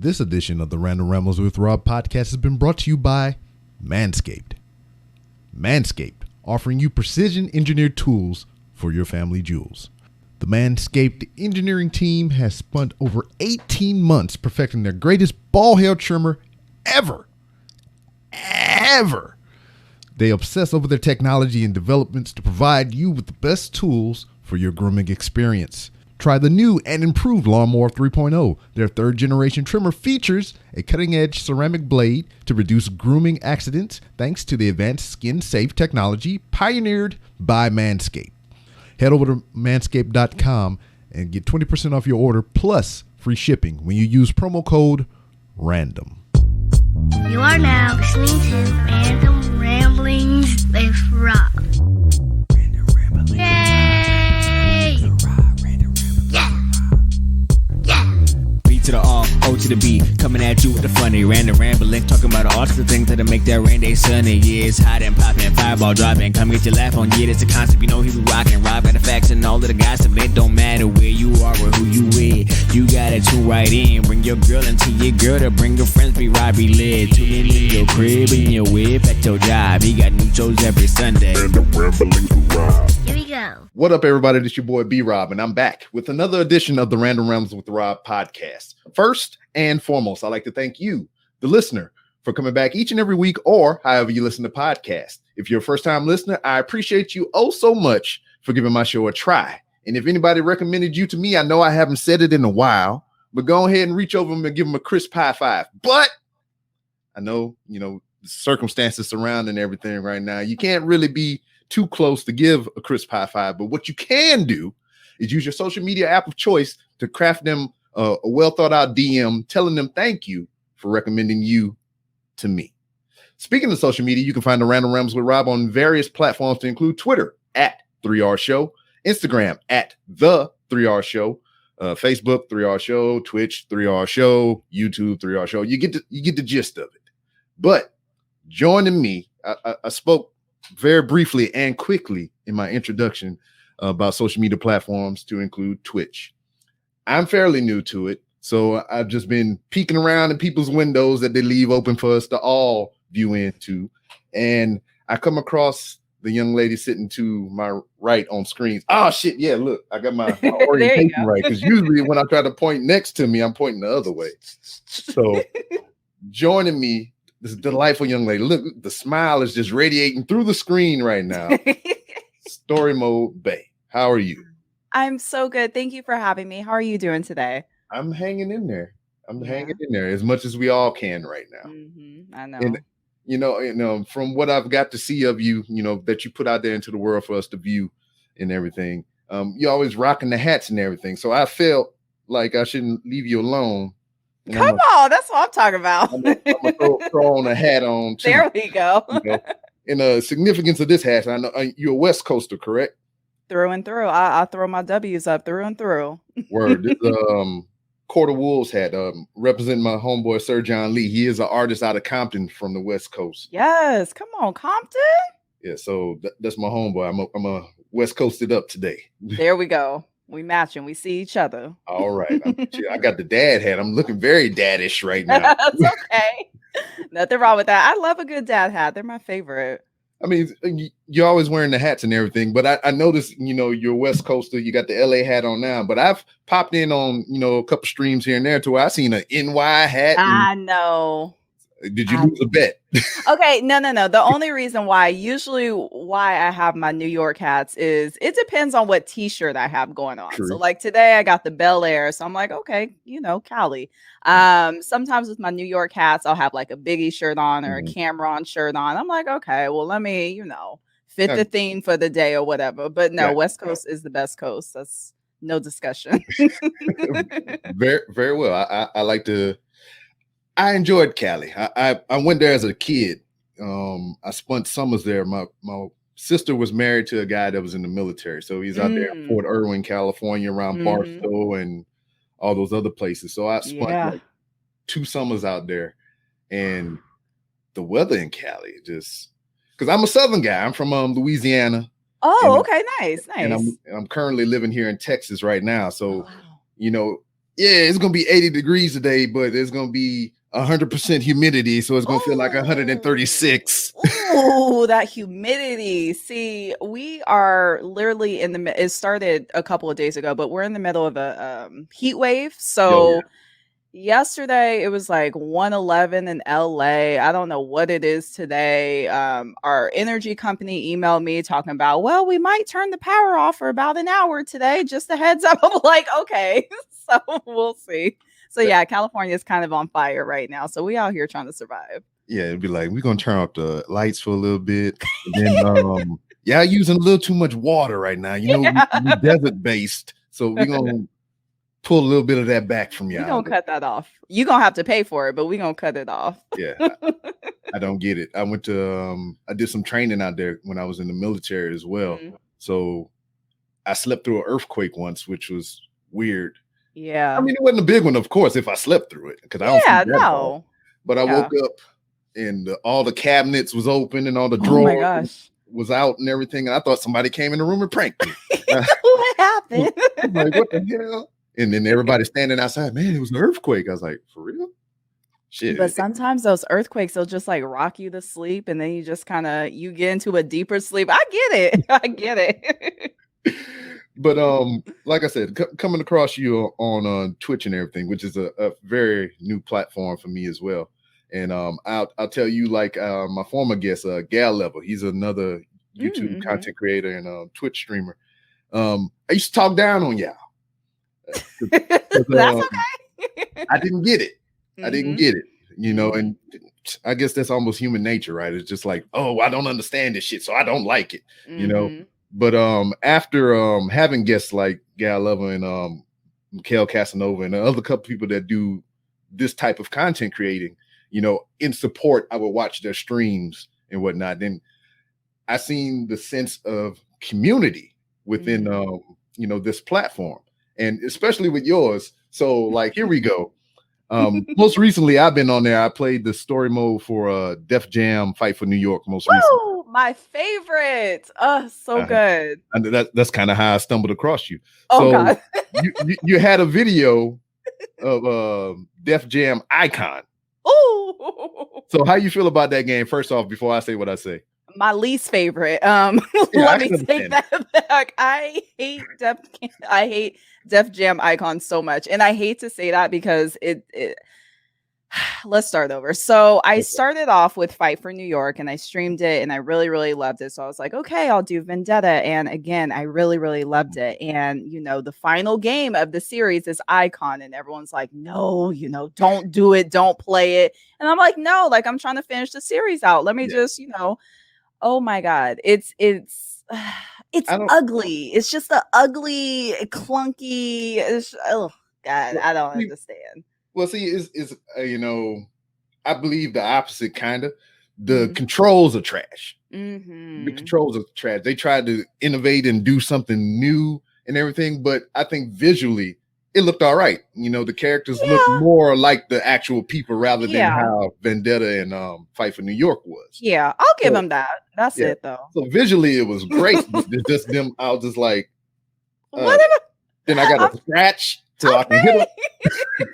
This edition of the Random Rambles with Rob podcast has been brought to you by Manscaped. Manscaped, offering you precision engineered tools for your family jewels. The Manscaped engineering team has spent over 18 months perfecting their greatest ball hair trimmer ever. They obsess over their technology and developments to provide you with the best tools for your grooming experience. Try the new and improved Lawnmower 3.0. Their third generation trimmer features a cutting-edge ceramic blade to reduce grooming accidents thanks to the advanced skin-safe technology pioneered by Manscaped. Head over to manscaped.com and get 20% off your order plus free shipping when you use promo code RANDOM. You are now listening to Random Ramblings with Rob. Random Ramblings. Yay! Yeah! Yeah! B to the R, O to the B, coming at you with the funny random rambling, talking about all sorts of things that'll make that rain day sunny. Yeah, it's hot and popping, fireball dropping, come get your laugh on. Yeah, it's a concept, you know he be rocking. Rob got the facts and all of the gossip. It don't matter where you are or who you with. You gotta tune right in. Bring your girl into your girl to bring your friends. Be Robbie led. Tune in your crib, in your whip, at your job. He got new shows every Sunday. Here we go. What up, everybody? This your boy B-Rob, and I'm back with another edition of the Random Rambles with Rob podcast. First and foremost, I'd like to thank you, the listener, for coming back each and every week or however you listen to podcasts. If you're a first-time listener, I appreciate you oh so much for giving my show a try. And if anybody recommended you to me, I know I haven't said it in a while, but go ahead and reach over them and give them a crisp high five. But I know, the circumstances surrounding everything right now, you can't really be too close to give a crisp high five. But what you can do is use your social media app of choice to craft them a well thought out DM telling them thank you for recommending you to me. Speaking of social media, you can find the Random Rambles with Rob on various platforms to include Twitter at 3R Show, Instagram at the 3R Show, Facebook 3R Show, Twitch 3R Show, YouTube 3R Show. You get the gist of it. But joining me, I spoke very briefly and quickly in my introduction about social media platforms to include Twitch. I'm fairly new to it, so I've just been peeking around in people's windows that they leave open for us to all view into. And I come across the young lady sitting to my right on screens. Oh, shit. Yeah, look, I got my orientation right. Because usually when I try to point next to me, I'm pointing the other way. So joining me, this delightful young lady. Look, the smile is just radiating through the screen right now. StoryMode Bae. How are you? I'm so good. Thank you for having me. How are you doing today? I'm hanging in there. Hanging in there as much as we all can right now. I know. And from what I've got to see of you, that you put out there into the world for us to view and everything, you're always rocking the hats and everything. So I felt like I shouldn't leave you alone. Come on, that's what I'm talking about. I'm gonna throw on a hat on too. There we go. And the significance of this hat, I know you're a West Coaster, correct? Through and through. I throw my W's up through and through. Word. This Quarter Wolves hat, representing my homeboy Sir John Lee. He is an artist out of Compton from the West Coast. Yes, come on, Compton. Yeah, so that's my homeboy. I'm a West Coasted up today. There we go. We matching. We see each other. All right. I got the dad hat. I'm looking very daddish right now. That's okay. Nothing wrong with that. I love a good dad hat. They're my favorite. I mean, you're always wearing the hats and everything, but I noticed, you're West Coaster. You got the LA hat on now, but I've popped in on, a couple streams here and there to where I seen an NY hat. I know. Did you lose a bet? Okay, no. The only reason why I have my New York hats is it depends on what t-shirt I have going on. True. So like today I got the Bel Air. So I'm like, okay, Cali. Sometimes with my New York hats, I'll have like a Biggie shirt on or a Cameron shirt on. I'm like, okay, well, let me, fit the theme for the day or whatever. But no, West Coast is the best coast. That's no discussion. Very, very well. I enjoyed Cali. I went there as a kid. I spent summers there. My sister was married to a guy that was in the military. So he's out there in Fort Irwin, California, around Barstow and all those other places. So I spent like 2 summers out there. And the weather in Cali just, because I'm a Southern guy. I'm from Louisiana. Oh, okay. Nice. And I'm currently living here in Texas right now. So, Yeah, it's gonna be 80 degrees today, but it's gonna be 100% humidity, so it's gonna feel like 136. Ooh, that humidity. See, we are literally in the it started a couple of days ago, but we're in the middle of a heat wave. Yo, yeah. So yesterday it was like 111 in LA. I don't know what it is today. Our energy company emailed me talking about, well, we might turn the power off for about an hour today. Just a heads up. I'm like, okay, so we'll see. So yeah, California is kind of on fire right now. So we out here trying to survive. Yeah, it'd be like we're gonna turn off the lights for a little bit, and then yeah, using a little too much water right now. You know, we desert based, so we're gonna pull a little bit of that back from y'all. We're gonna cut that off. You're gonna have to pay for it, but we're gonna cut it off. Yeah. I don't get it. I went to I did some training out there when I was in the military as well. Mhm. So I slept through an earthquake once, which was weird. Yeah. I mean, it wasn't a big one, of course, if I slept through it, because I don't Yeah, sleep that far. But I woke up and all the cabinets was open and all the Oh my drawers gosh. was out and everything. And I thought somebody came in the room and pranked me. What happened? I'm like, what the hell? And then everybody standing outside, man, it was an earthquake. I was like, for real? Shit. But sometimes those earthquakes, they'll just like rock you to sleep and then you just kind of you get into a deeper sleep. I get it. I get it. But like I said, coming across you on Twitch and everything, which is a very new platform for me as well. And I'll tell you, like my former guest, Gal Level, he's another YouTube content creator and Twitch streamer. I used to talk down on y'all. That's okay. I didn't get it. I didn't get it, you know, and I guess that's almost human nature, right? It's just like, oh, I don't understand this shit, so I don't like it, you know. But after having guests like Gal Level and Mikhail Casanova and other couple people that do this type of content creating, you know, in support, I would watch their streams and whatnot. Then I seen the sense of community within you know, this platform, and especially with yours. So like, here we go. Most recently I've been on there. I played the story mode for Def Jam Fight for New York most recently. My favorite. Oh, so good. And that's kind of how I stumbled across you. Oh so God. you had a video of Def Jam Icon. Oh. So how you feel about that game? First off, before I say what I say. My least favorite. Yeah, Let me take that back. I hate Def Jam Icon so much. And I hate to say that because it let's start over. So I started off with Fight for New York and I streamed it and I really, really loved it. So I was like, okay, I'll do Vendetta. And again, I really, really loved it. And, you know, the final game of the series is Icon. And everyone's like, no, you know, don't do it. Don't play it. And I'm like, no, like I'm trying to finish the series out. Let me just, you know, oh my God. It's ugly. It's just an ugly, clunky. Oh God, I don't understand. Well, see, is you know, I believe the opposite kind of. The controls are trash. The controls are trash. They tried to innovate and do something new and everything, but I think visually it looked all right. You know, the characters look more like the actual people rather than how Vendetta and Fight for New York was. Yeah, I'll give them that. That's it though. So visually it was great. It's just them. I was just like, then I got a scratch. So I can hit it.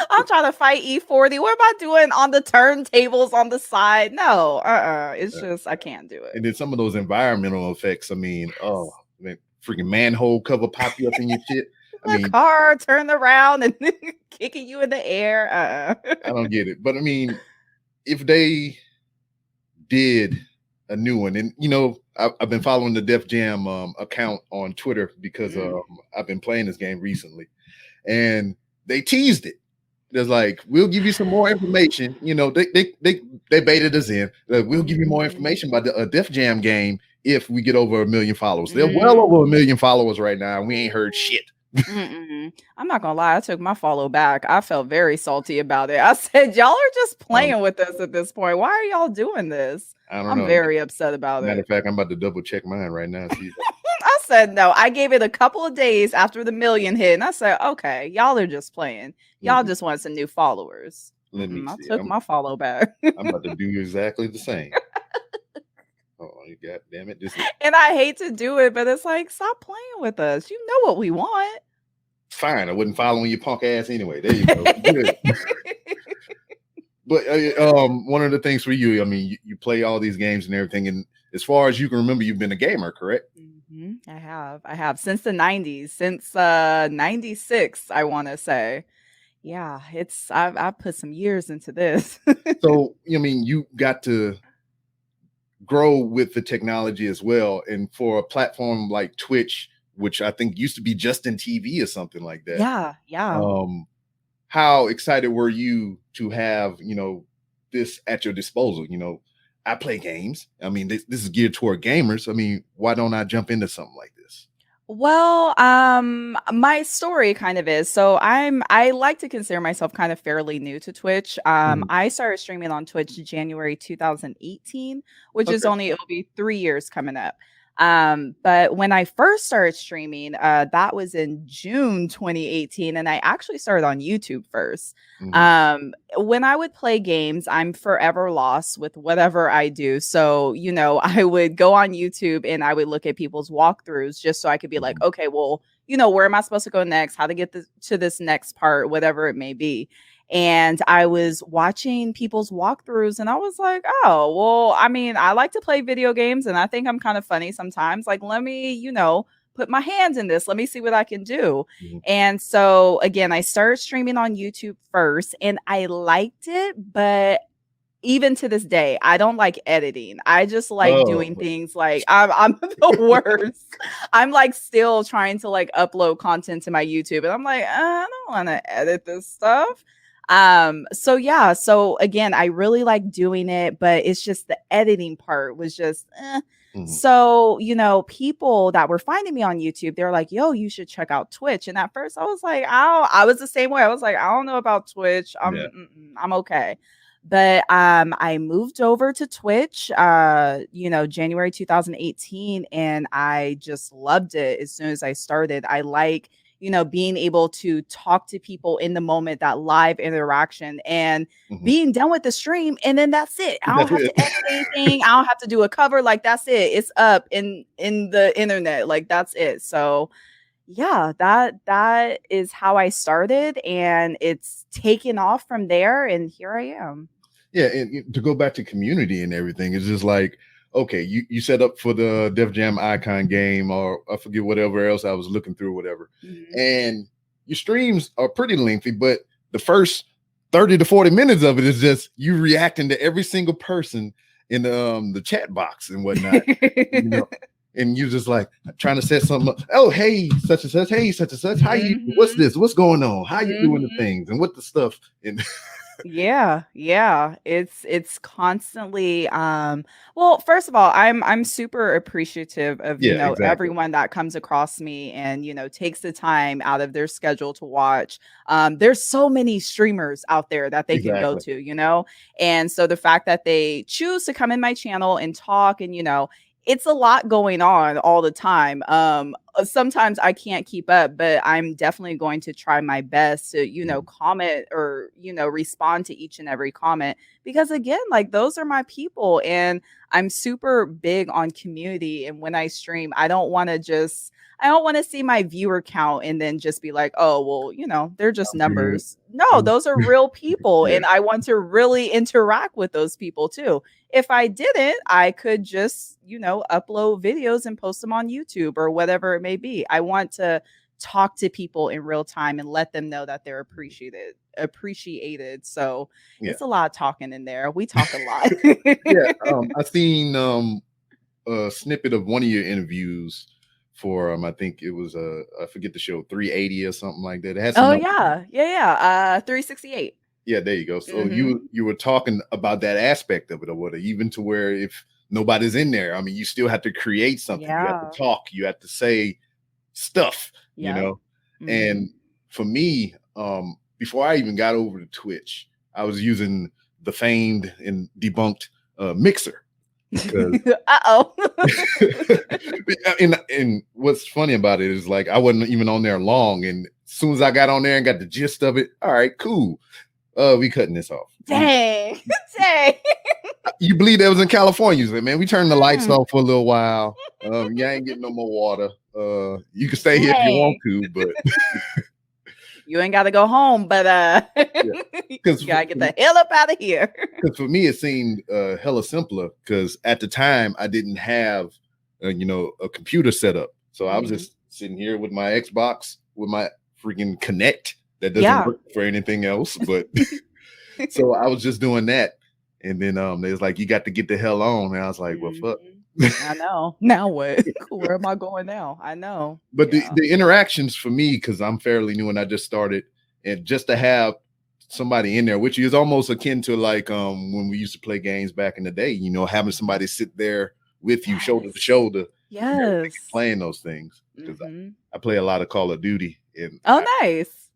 I'm trying to fight E40. What am I doing on the turntables on the side? No, it's just I can't do it. And then some of those environmental effects. I mean, oh man, freaking manhole cover pop you up in your shit. I mean, car turn around and kicking you in the air. I don't get it. But I mean, if they did a new one, and you know, I've been following the Def Jam account on Twitter because I've been playing this game recently. And they teased it. There's like, we'll give you some more information. You know, they baited us in. We'll give you more information about the Def Jam game if we get over 1 million followers. They're well over 1 million followers right now. And we ain't heard shit. I'm not gonna lie, I took my follow back. I felt very salty about it. I said, y'all are just playing with us at this point. Why are y'all doing this? I'm very upset about it. Matter of fact, I'm about to double check mine right now. I said no. I gave it a couple of days after the 1 million hit, and I said, okay, y'all are just playing. Y'all just want some new followers. Let me I see. took my follow back. I'm about to do exactly the same. Oh, God damn it. And I hate to do it, but it's like, stop playing with us. You know what we want. Fine, I wasn't following your punk ass anyway. There you go. Good. But one of the things for you, I mean, you play all these games and everything, and as far as you can remember, you've been a gamer, correct? I have since the 90s, since 96, I want to say. Yeah, I've put some years into this. So, I mean, you got to grow with the technology as well. And for a platform like Twitch, which I think used to be just in TV or something like that. Yeah. How excited were you to have, this at your disposal? I play games. I mean, this is geared toward gamers. I mean, why don't I jump into something like this? Well, my story kind of is, so I like to consider myself kind of fairly new to Twitch. I started streaming on Twitch January 2018, which is it'll be 3 years coming up. But when I first started streaming, that was in June 2018, and I actually started on YouTube first. When I would play games, I'm forever lost with whatever I do. So, I would go on YouTube and I would look at people's walkthroughs just so I could be like, okay, well, where am I supposed to go next? How to get to this next part, whatever it may be. And I was watching people's walkthroughs and I was like, oh, well, I mean, I like to play video games and I think I'm kind of funny sometimes. Like, let me, put my hands in this. Let me see what I can do. And so, again, I started streaming on YouTube first and I liked it. But even to this day, I don't like editing. I just like doing things like I'm the worst. I'm like still trying to like upload content to my YouTube. And I'm like, I don't want to edit this stuff. So again, I really like doing it, but it's just the editing part was just So, people that were finding me on YouTube, they're like, yo, you should check out Twitch. And at first I was like, I was the same way. I was like, I don't know about Twitch. I'm okay. But I moved over to Twitch January 2018, and I just loved it as soon as I started. I like being able to talk to people in the moment, that live interaction, and being done with the stream. And then that's it. I don't have to edit anything. I don't have to do a cover. Like, that's it. It's up in the internet. Like, that's it. So yeah, that is how I started, and it's taken off from there. And here I am. Yeah. And to go back to community and everything, it's just like, okay, you set up for the Def Jam Icon game, or I forget whatever else I was looking through, whatever. And your streams are pretty lengthy, but the first 30 to 40 minutes of it is just you reacting to every single person in the chat box and whatnot. And you're just like trying to set something up. Oh, hey, such and such. Hey, such and such. How you? What's this? What's going on? How you doing the things? And what the stuff? And Yeah. It's constantly well, first of all, I'm super appreciative of exactly. everyone that comes across me and takes the time out of their schedule to watch. There's so many streamers out there that they can go to, and so the fact that they choose to come in my channel and talk, and it's a lot going on all the time. Sometimes I can't keep up, but I'm definitely going to try my best to, comment or, respond to each and every comment, because again, like, those are my people, and I'm super big on community. And when I stream, I don't want to see my viewer count and then just be like, oh, well, they're just numbers. No, those are real people. And I want to really interact with those people too. If I didn't, I could just, upload videos and post them on YouTube or whatever it may be. I want to talk to people in real time and let them know that they're appreciated. So it's a lot of talking in there. We talk a lot. I seen a snippet of one of your interviews for I think it was I forget the show, 380 or something like that. It has 368. Yeah, there you go. So you were talking about that aspect of it, or what, even to where if nobody's in there, I mean, you still have to create something. You have to talk, you have to say stuff, And for me, before I even got over to Twitch, I was using the famed and debunked Mixer. And what's funny about it is, like, I wasn't even on there long, and as soon as I got on there and got the gist of it, all right, cool. We cutting this off. Dang. You believe that was in California? You said, man, we turned the lights off for a little while. You ain't getting no more water. You can stay here if you want to, but you ain't got to go home, but you gotta get the hell up out of here. Because for me, it seemed hella simpler. Because at the time, I didn't have a computer set up, so I was just sitting here with my Xbox with my freaking Connect that doesn't work for anything else. But so I was just doing that, and then they was like, "You got to get the hell on," and I was like, "Well, fuck." I know. Now what? Where am I going now? I know. But the interactions for me, because I'm fairly new and I just started, and just to have somebody in there, which is almost akin to like when we used to play games back in the day, having somebody sit there with you shoulder to shoulder, playing those things. Because I play a lot of Call of Duty, and nice.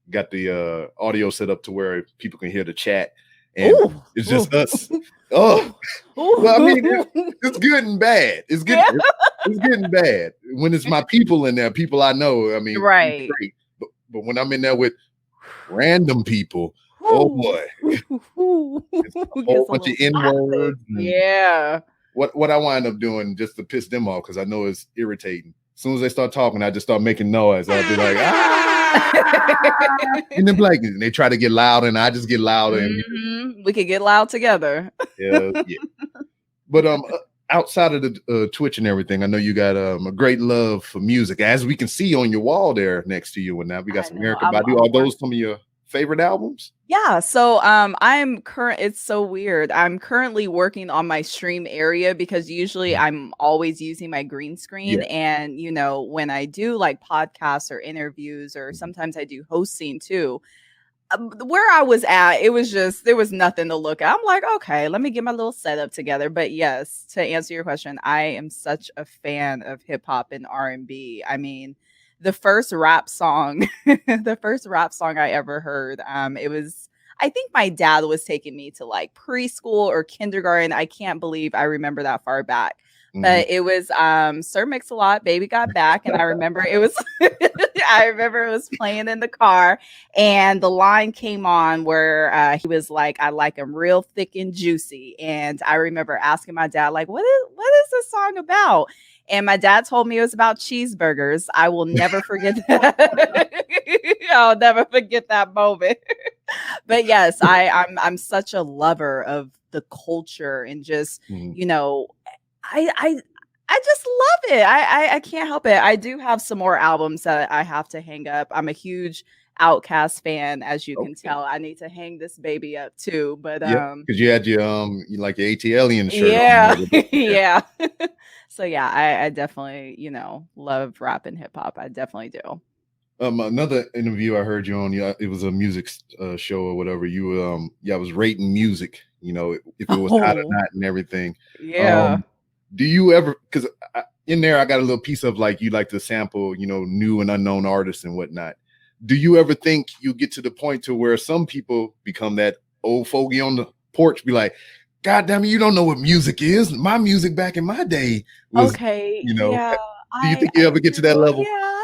Got the audio set up to where people can hear the chat, and it's just us. Well, I mean, it's good and bad. It's good. It's good and bad. When it's my people in there, people I know. I mean, right. Great. But when I'm in there with random people, oh boy, it's a whole bunch of N-words. Yeah. What I wind up doing just to piss them off, because I know it's irritating. As soon as they start talking, I just start making noise. I'll be like, and then like, and they try to get loud, and I just get louder. And we could get loud together. Yeah. But outside of the Twitch and everything, I know you got a great love for music, as we can see on your wall there next to you. And now we got some Erykah Badu. Are those some of your favorite albums? Yeah. So it's so weird. I'm currently working on my stream area, because usually I'm always using my green screen. And when I do like podcasts or interviews, or sometimes I do hosting too, where I was at, it was just, there was nothing to look at. I'm like, okay, let me get my little setup together. But yes, to answer your question, I am such a fan of hip hop and R&B. I mean, the first rap song I ever heard, I think my dad was taking me to like preschool or kindergarten. I can't believe I remember that far back. But it was Sir Mix-a-Lot, Baby Got Back. And I remember it was playing in the car, and the line came on where he was like, I like them real thick and juicy. And I remember asking my dad, like, what is this song about? And my dad told me it was about cheeseburgers. I will never forget that. I'll never forget that moment. But yes, I'm such a lover of the culture, and just, I just love it. I can't help it. I do have some more albums that I have to hang up. I'm a huge Outkast fan, as you can tell. I need to hang this baby up too. But because you had your like your ATLian shirt. Yeah. So yeah, I definitely love rap and hip hop. I definitely do. Another interview I heard you on, it was a music show or whatever. You I was rating music, if it was hot or not and everything. Yeah. Do you ever, because in there I got a little piece of like, you like to sample, new and unknown artists and whatnot. Do you ever think you get to the point to where some people become that old fogey on the porch, be like, God damn it, you don't know what music is. My music back in my day was, okay. Do you think you ever get to that level? Yeah.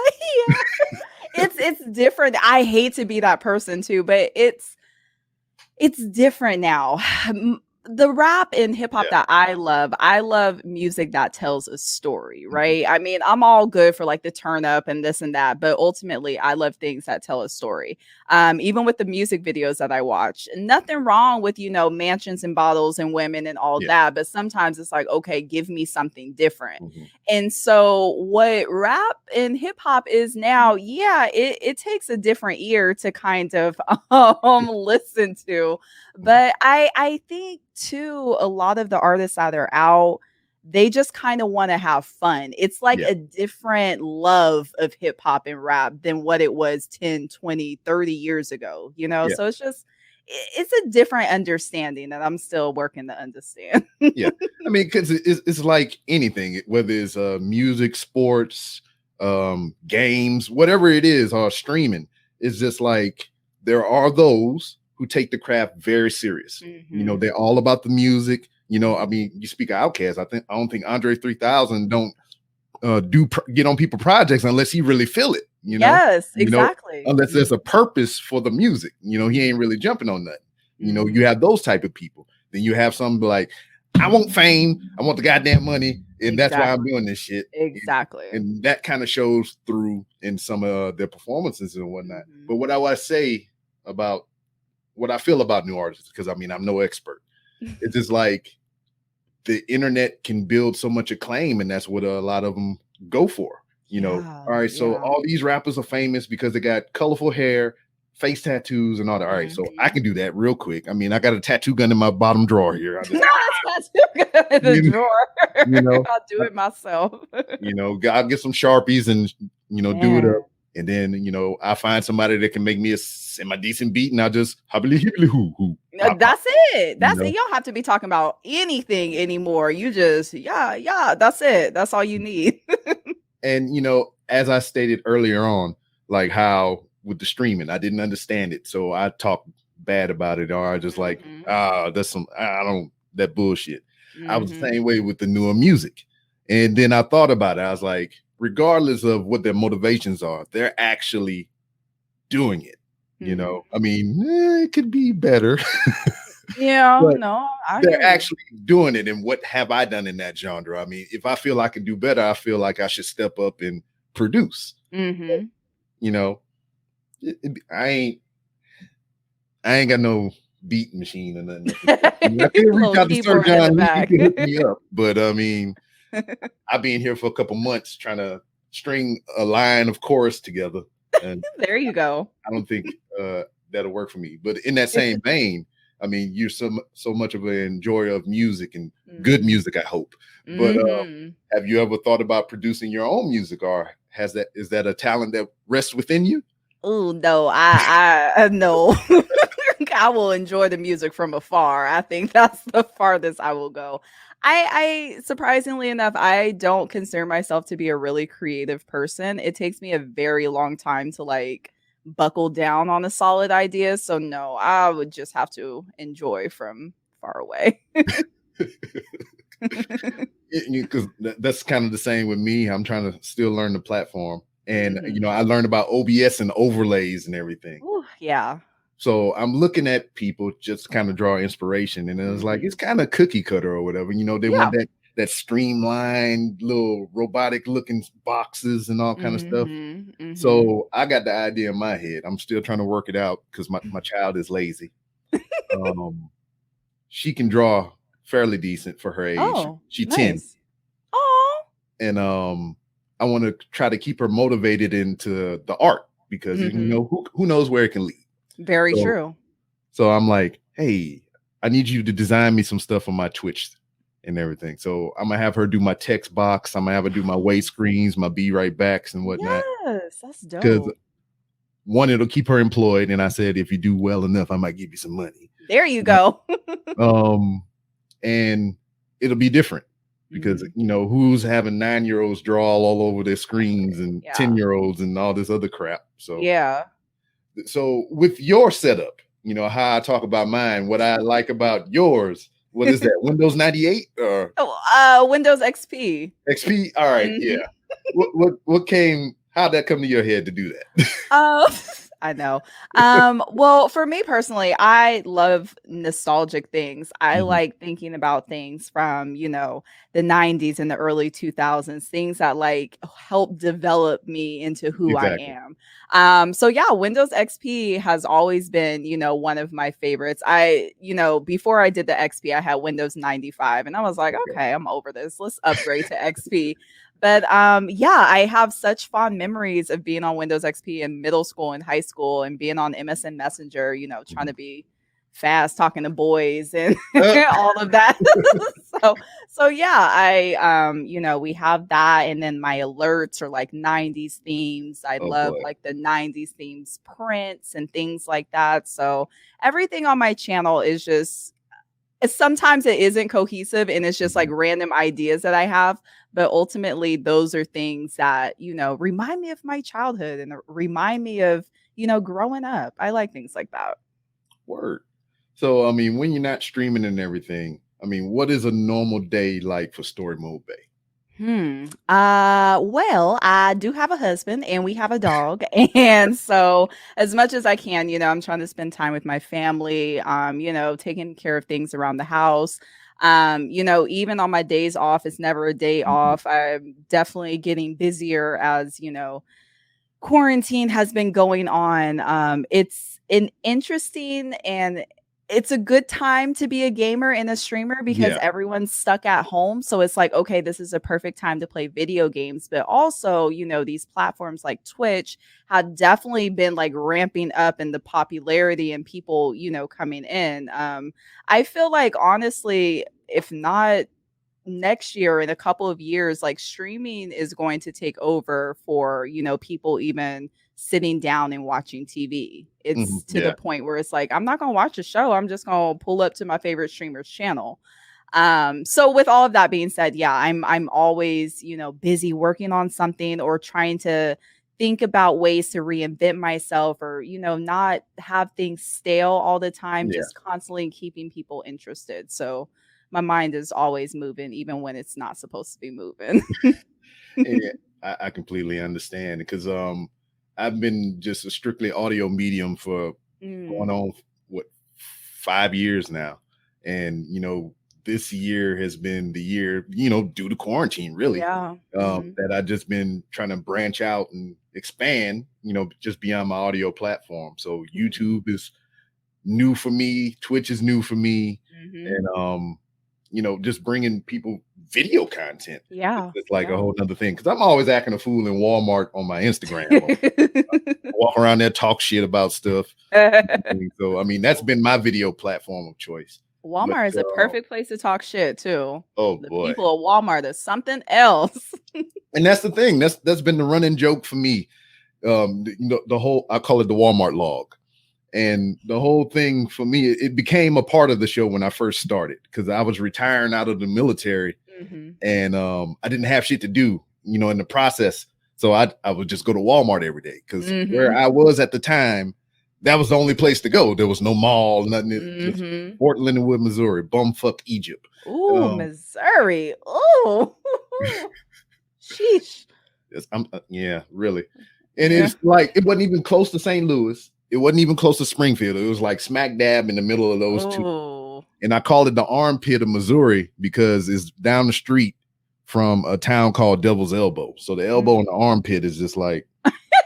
It's different. I hate to be that person too, but it's different now. The rap and hip hop that I love music that tells a story, right? I mean, I'm all good for like the turn up and this and that, but ultimately I love things that tell a story. Even with the music videos that I watch, nothing wrong with, mansions and bottles and women and all that, but sometimes it's like, okay, give me something different. And so what rap and hip hop is now, it takes a different ear to kind of listen to. But I think too, a lot of the artists that are out, they just kind of want to have fun. It's like a different love of hip hop and rap than what it was 10, 20, 30 years ago, So it's a different understanding that I'm still working to understand. I mean, because it's like anything, whether it's music, sports, games, whatever it is, or streaming, it's just like there are those who take the craft very serious. They're all about the music. I mean, you speak of Outkast. I don't think Andre 3000 don't get on people projects unless he really feel it. Yes, exactly. Unless there's a purpose for the music. He ain't really jumping on nothing. You have those type of people. Then you have some like, I want fame. I want the goddamn money. And that's why I'm Exactly. doing this shit. Exactly. And that kind of shows through in some of their performances and whatnot. Mhm. But what I want to say about what I feel about new artists, because I mean, I'm no expert. It's just like the internet can build so much acclaim, and that's what a lot of them go for. You know, all right, so Yeah. all these rappers are famous because they got colorful hair, face tattoos, and all that. All right, so I can do that real quick. I mean, I got a tattoo gun in my bottom drawer here. I just, That's too good in the You- drawer. you know, I'll do it myself. I'll get some Sharpies and do it Man. up. And then, I find somebody that can make me a semi-decent beat, and I'll just hibbly hibbly hoo. That's it. That's know? it. You don't have to be talking about anything anymore. You just, yeah, that's it. That's all you need. And as I stated earlier on, like how with the streaming, I didn't understand it, so I talked bad about it, or I just like, that's that bullshit. I was the same way with the newer music, and then I thought about it. I was like, regardless of what their motivations are, they're actually doing it. I mean, it could be better. Yeah, But no, I they're hear you. actually doing it. And what have I done in that genre? I mean, if I feel I can do better, I feel like I should step up and produce. Mhm. I ain't got no beat machine or nothing. I can reach Little out to Sir keyboard in the John. back. He can hook me up. But I mean, I've been here for a couple months trying to string a line of chorus together. And There you go. I don't think that'll work for me. But in that same vein, I mean, you're so much of an enjoyer of music and good music, I hope. But have you ever thought about producing your own music, or is that a talent that rests within you? Oh no, I no. I will enjoy the music from afar. I think that's the farthest I will go. I surprisingly enough, I don't consider myself to be a really creative person. It takes me a very long time to like buckle down on a solid idea. So no, I would just have to enjoy from far away. Because that's kind of the same with me. I'm trying to still learn the platform, and Mhm. I learned about OBS and overlays and everything. Ooh, yeah. So I'm looking at people just kind of draw inspiration, and it was like it's kind of cookie cutter or whatever. They Yeah. want that streamlined little robotic looking boxes and all kind of stuff. So I got the idea in my head. I'm still trying to work it out because my child is lazy. She can draw fairly decent for her age. Oh, She's 10. nice. Oh, And I want to try to keep her motivated into the art because who knows where it can lead. very true. So I'm like, hey, I need you to design me some stuff for my Twitch and everything. So I'm gonna have her do my text box. I'm gonna have her do my weight screens, my be right backs and whatnot. Yes, that's Because dope. one, it'll keep her employed. And I said, if you do well enough, I might give you some money. There you go. And it'll be different because who's having 9-year-olds draw all over their screens and 10-year-olds and all this other crap. So Yeah. So with your setup, how I talk about mine, what I like about yours, what is that? Windows 98 or Windows XP. XP? All right, yeah. How'd that come to your head to do that? I know. Well, for me personally, I love nostalgic things. I like thinking about things from, the 90s and the early 2000s, things that like help develop me into who Exactly. I am. So yeah, Windows XP has always been, one of my favorites. Before I did the XP, I had Windows 95 and I was like, okay, I'm over this. Let's upgrade to XP. But yeah, I have such fond memories of being on Windows XP in middle school and high school and being on MSN Messenger, trying to be fast, talking to boys and all of that. so yeah, we have that. And then my alerts are like 90s themes. I love like the 90s themes prints and things like that. So everything on my channel is just sometimes it isn't cohesive and it's just like random ideas that I have. But ultimately, those are things that, remind me of my childhood and remind me of, growing up. I like things like that. Word. So, I mean, when you're not streaming and everything, I mean, what is a normal day like for StoryMode Bae? Well, I do have a husband and we have a dog. And so as much as I can, I'm trying to spend time with my family, taking care of things around the house. Even on my days off, it's never a day Mhm. off. I'm definitely getting busier as, quarantine has been going on. It's an interesting and it's a good time to be a gamer and a streamer because Yeah. everyone's stuck at home. So it's like, okay, this is a perfect time to play video games. But also, these platforms like Twitch have definitely been like ramping up in the popularity and people, coming in. I feel like honestly, if not next year, in a couple of years, like streaming is going to take over for, people even sitting down and watching TV. Mhm. It's to the Yeah. point where it's like, I'm not going to watch a show. I'm just going to pull up to my favorite streamer's channel. So with all of that being said, yeah, I'm always, busy working on something or trying to think about ways to reinvent myself or, not have things stale all the time, Yeah. just constantly keeping people interested. So my mind is always moving, even when it's not supposed to be moving. Yeah, I completely understand because I've been just a strictly audio medium for going Mm, on what 5 years now, and this year has been the year due to quarantine really yeah. Mhm. that I've just been trying to branch out and expand just beyond my audio platform. So Mhm. YouTube is new for me, Twitch is new for me, Mhm. and just bringing people video content. Yeah. It's like a Yeah. whole nother thing because I'm always acting a fool in Walmart on my Instagram. Walk around there, talk shit about stuff. So I mean, that's been my video platform of choice. But Walmart is a perfect place to talk shit too. oh The boy, people at Walmart is something else. and that's the thing. That's been the running joke for me. The whole, I call it the Walmart log. And the whole thing for me, it became a part of the show when I first started because I was retiring out of the military Mhm. and I didn't have shit to do, in the process. So I would just go to Walmart every day because where Mhm. I was at the time, that was the only place to go. There was no mall, nothing. Just Mhm. Fort Leonard Wood, Missouri, bumfuck Egypt. Ooh, Um, Missouri. Ooh. Sheesh. yeah, really. And Yeah. it's like it wasn't even close to St. Louis. It wasn't even close to Springfield. It was like smack dab in the middle of those two. Oh. And I call it the armpit of Missouri because it's down the street from a town called Devil's Elbow. So the elbow and the armpit is just like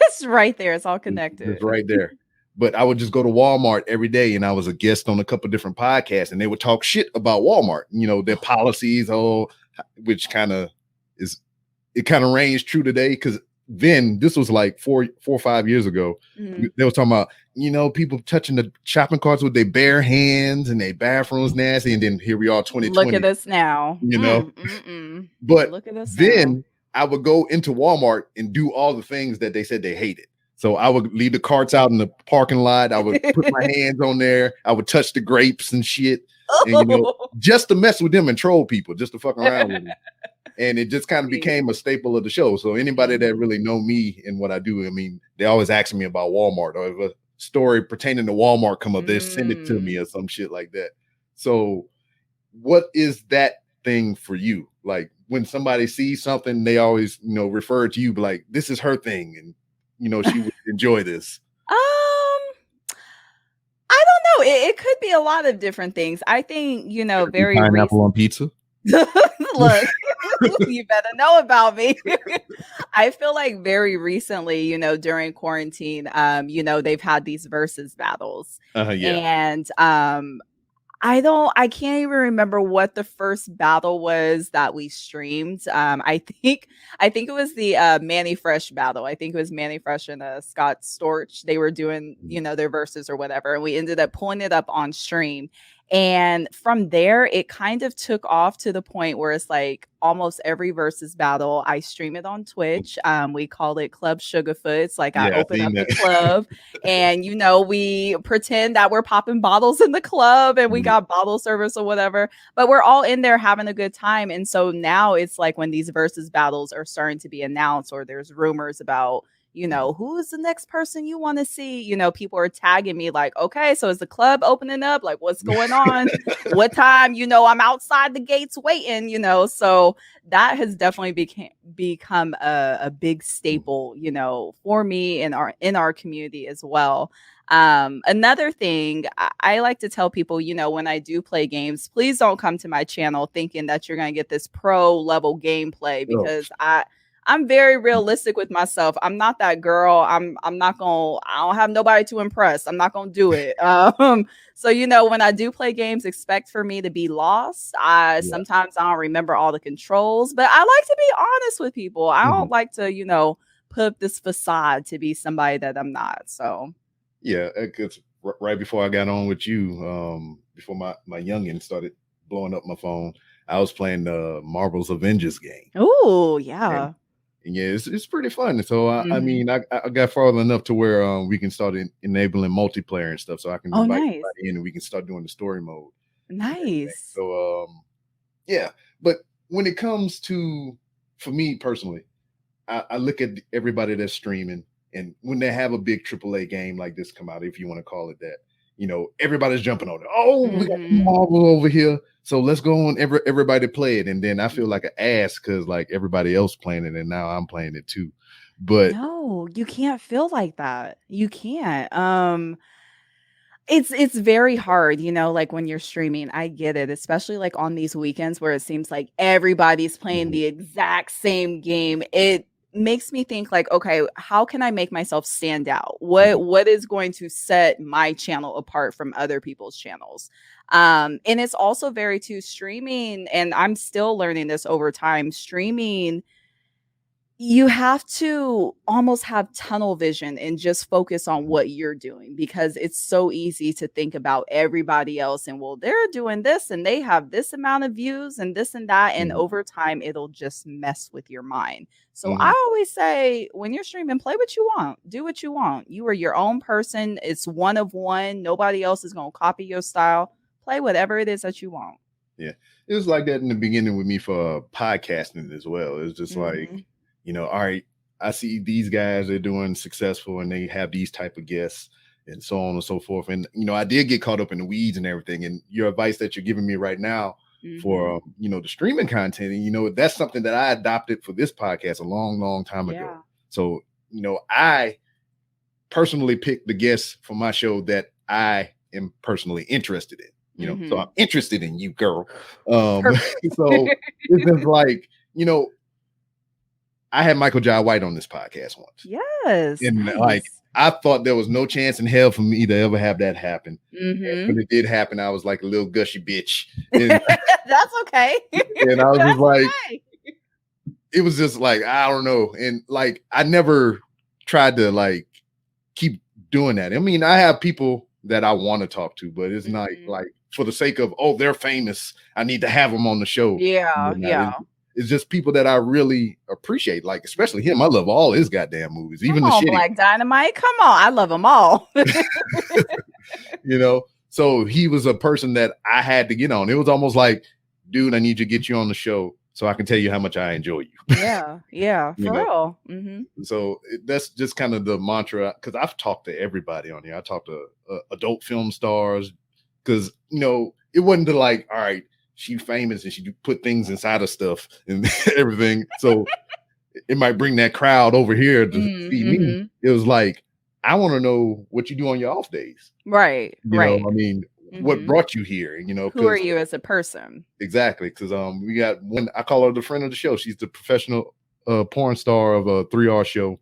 It's right there. It's all just connected. right there. But I would just go to Walmart every day, and I was a guest on a couple different podcasts, and they would talk shit about Walmart. Their policies, which kind of is it kind of reigns true today because then this was like 4 or 5 years ago. Mhm. They were talking about people touching the shopping carts with their bare hands and their bathrooms nasty, and then here we are, Look at 2020. us now. You know, but Look at us now. then I would go into Walmart and do all the things that they said they hated. So I would leave the carts out in the parking lot. I would put my hands on there. I would touch the grapes and shit, and Oh. just to mess with them and troll people, just to fuck around with them. And it just kind of became a staple of the show. So anybody that Mhm. really know me and what I do, I mean, they always ask me about Walmart, or if a story pertaining to Walmart come up, they send it to me Mm. or some shit like that. So what is that thing for you? Like when somebody sees something, they always, refer to you, but like, this is her thing. And, she would enjoy this. I don't know. It could be a lot of different things. I think, very Pineapple recent. on pizza. Look, you better know about me. I feel like very recently, during quarantine, they've had these versus battles. Yeah. And I can't even remember what the first battle was that we streamed. I think it was the Manny Fresh battle. I think it was Manny Fresh and Scott Storch. They were doing, their verses or whatever. And we ended up pulling it up on stream. And from there, it kind of took off to the point where it's like almost every versus battle, I stream it on Twitch. We call it Club Sugarfoot. It's like I Yeah, I open seen up a that. club and we pretend that we're popping bottles in the club and we got bottle service or whatever, but we're all in there having a good time. And so now it's like when these versus battles are starting to be announced or there's rumors about who's the next person you want to see? People are tagging me like, okay, so is the club opening up? Like, what's going on? What time? I'm outside the gates waiting, so that has definitely become a big staple, for me in our community as well. Another thing I like to tell people, when I do play games, please don't come to my channel thinking that you're going to get this pro level gameplay, because I'm very realistic with myself. I'm not that girl. I don't have nobody to impress. I'm not going to do it. So, when I do play games, expect for me to be lost. Sometimes I don't remember all the controls, but I like to be honest with people. I don't like to, put up this facade to be somebody that I'm not. So. Yeah, it's right before I got on with you, before my youngin started blowing up my phone, I was playing the Marvel's Avengers game. Oh, yeah. And yeah, it's pretty fun. So I mean, I got far enough to where we can start enabling multiplayer and stuff, so I can invite everybody in and we can start doing the story mode. Nice. So yeah, but when it comes to, for me personally, I look at everybody that's streaming. And when they have a big AAA game like this come out, if you want to call it that, everybody's jumping on it. Oh, we got Marvel over here, so let's go on. Everybody play it, and then I feel like an ass because like everybody else playing it, and now I'm playing it too. But no, you can't feel like that. You can't. It's very hard, like when you're streaming. I get it, especially like on these weekends where it seems like everybody's playing the exact same game. It makes me think like, okay, how can I make myself stand out? What is going to set my channel apart from other people's channels? And it's also very too streaming, and I'm still learning this over time. Streaming, you have to almost have tunnel vision and just focus on what you're doing, because it's so easy to think about everybody else and, well, they're doing this and they have this amount of views and this and that. And over time, it'll just mess with your mind. So I always say, when you're streaming, play what you want, do what you want. You are your own person. It's one of one. Nobody else is going to copy your style. Play whatever it is that you want. Yeah, it was like that in the beginning with me for podcasting as well. It's just like, all right, I see these guys, they're doing successful and they have these type of guests and so on and so forth. And, I did get caught up in the weeds and everything. And your advice that you're giving me right now for, the streaming content, and, that's something that I adopted for this podcast a long, long time ago. So, I personally picked the guests for my show that I am personally interested in, so I'm interested in you, girl. So it's just like, I had Michael Jai White on this podcast once. Yes. And like, I thought there was no chance in hell for me to ever have that happen. And when it did happen, I was like a little gushy bitch. And, that's okay. And I was just like, it was just like, I don't know. And like, I never tried to like keep doing that. I mean, I have people that I want to talk to, but it's not like for the sake of, oh, they're famous, I need to have them on the show. Yeah. It's just people that I really appreciate, like especially him. I love all his goddamn movies, even the shitty. Black Dynamite. Come on, I love them all. So he was a person that I had to get on. It was almost like, dude, I need to get you on the show so I can tell you how much I enjoy you. Yeah, for real. So that's just kind of the mantra, because I've talked to everybody on here. I talked to adult film stars, because it wasn't to like, all right, she's famous and she put things inside of stuff and everything. So it might bring that crowd over here to see me. It was like, I want to know what you do on your off days. Right. I mean, what brought you here? Who are you as a person? Exactly. Because we got one, I call her the friend of the show. She's the professional porn star of a 3R show,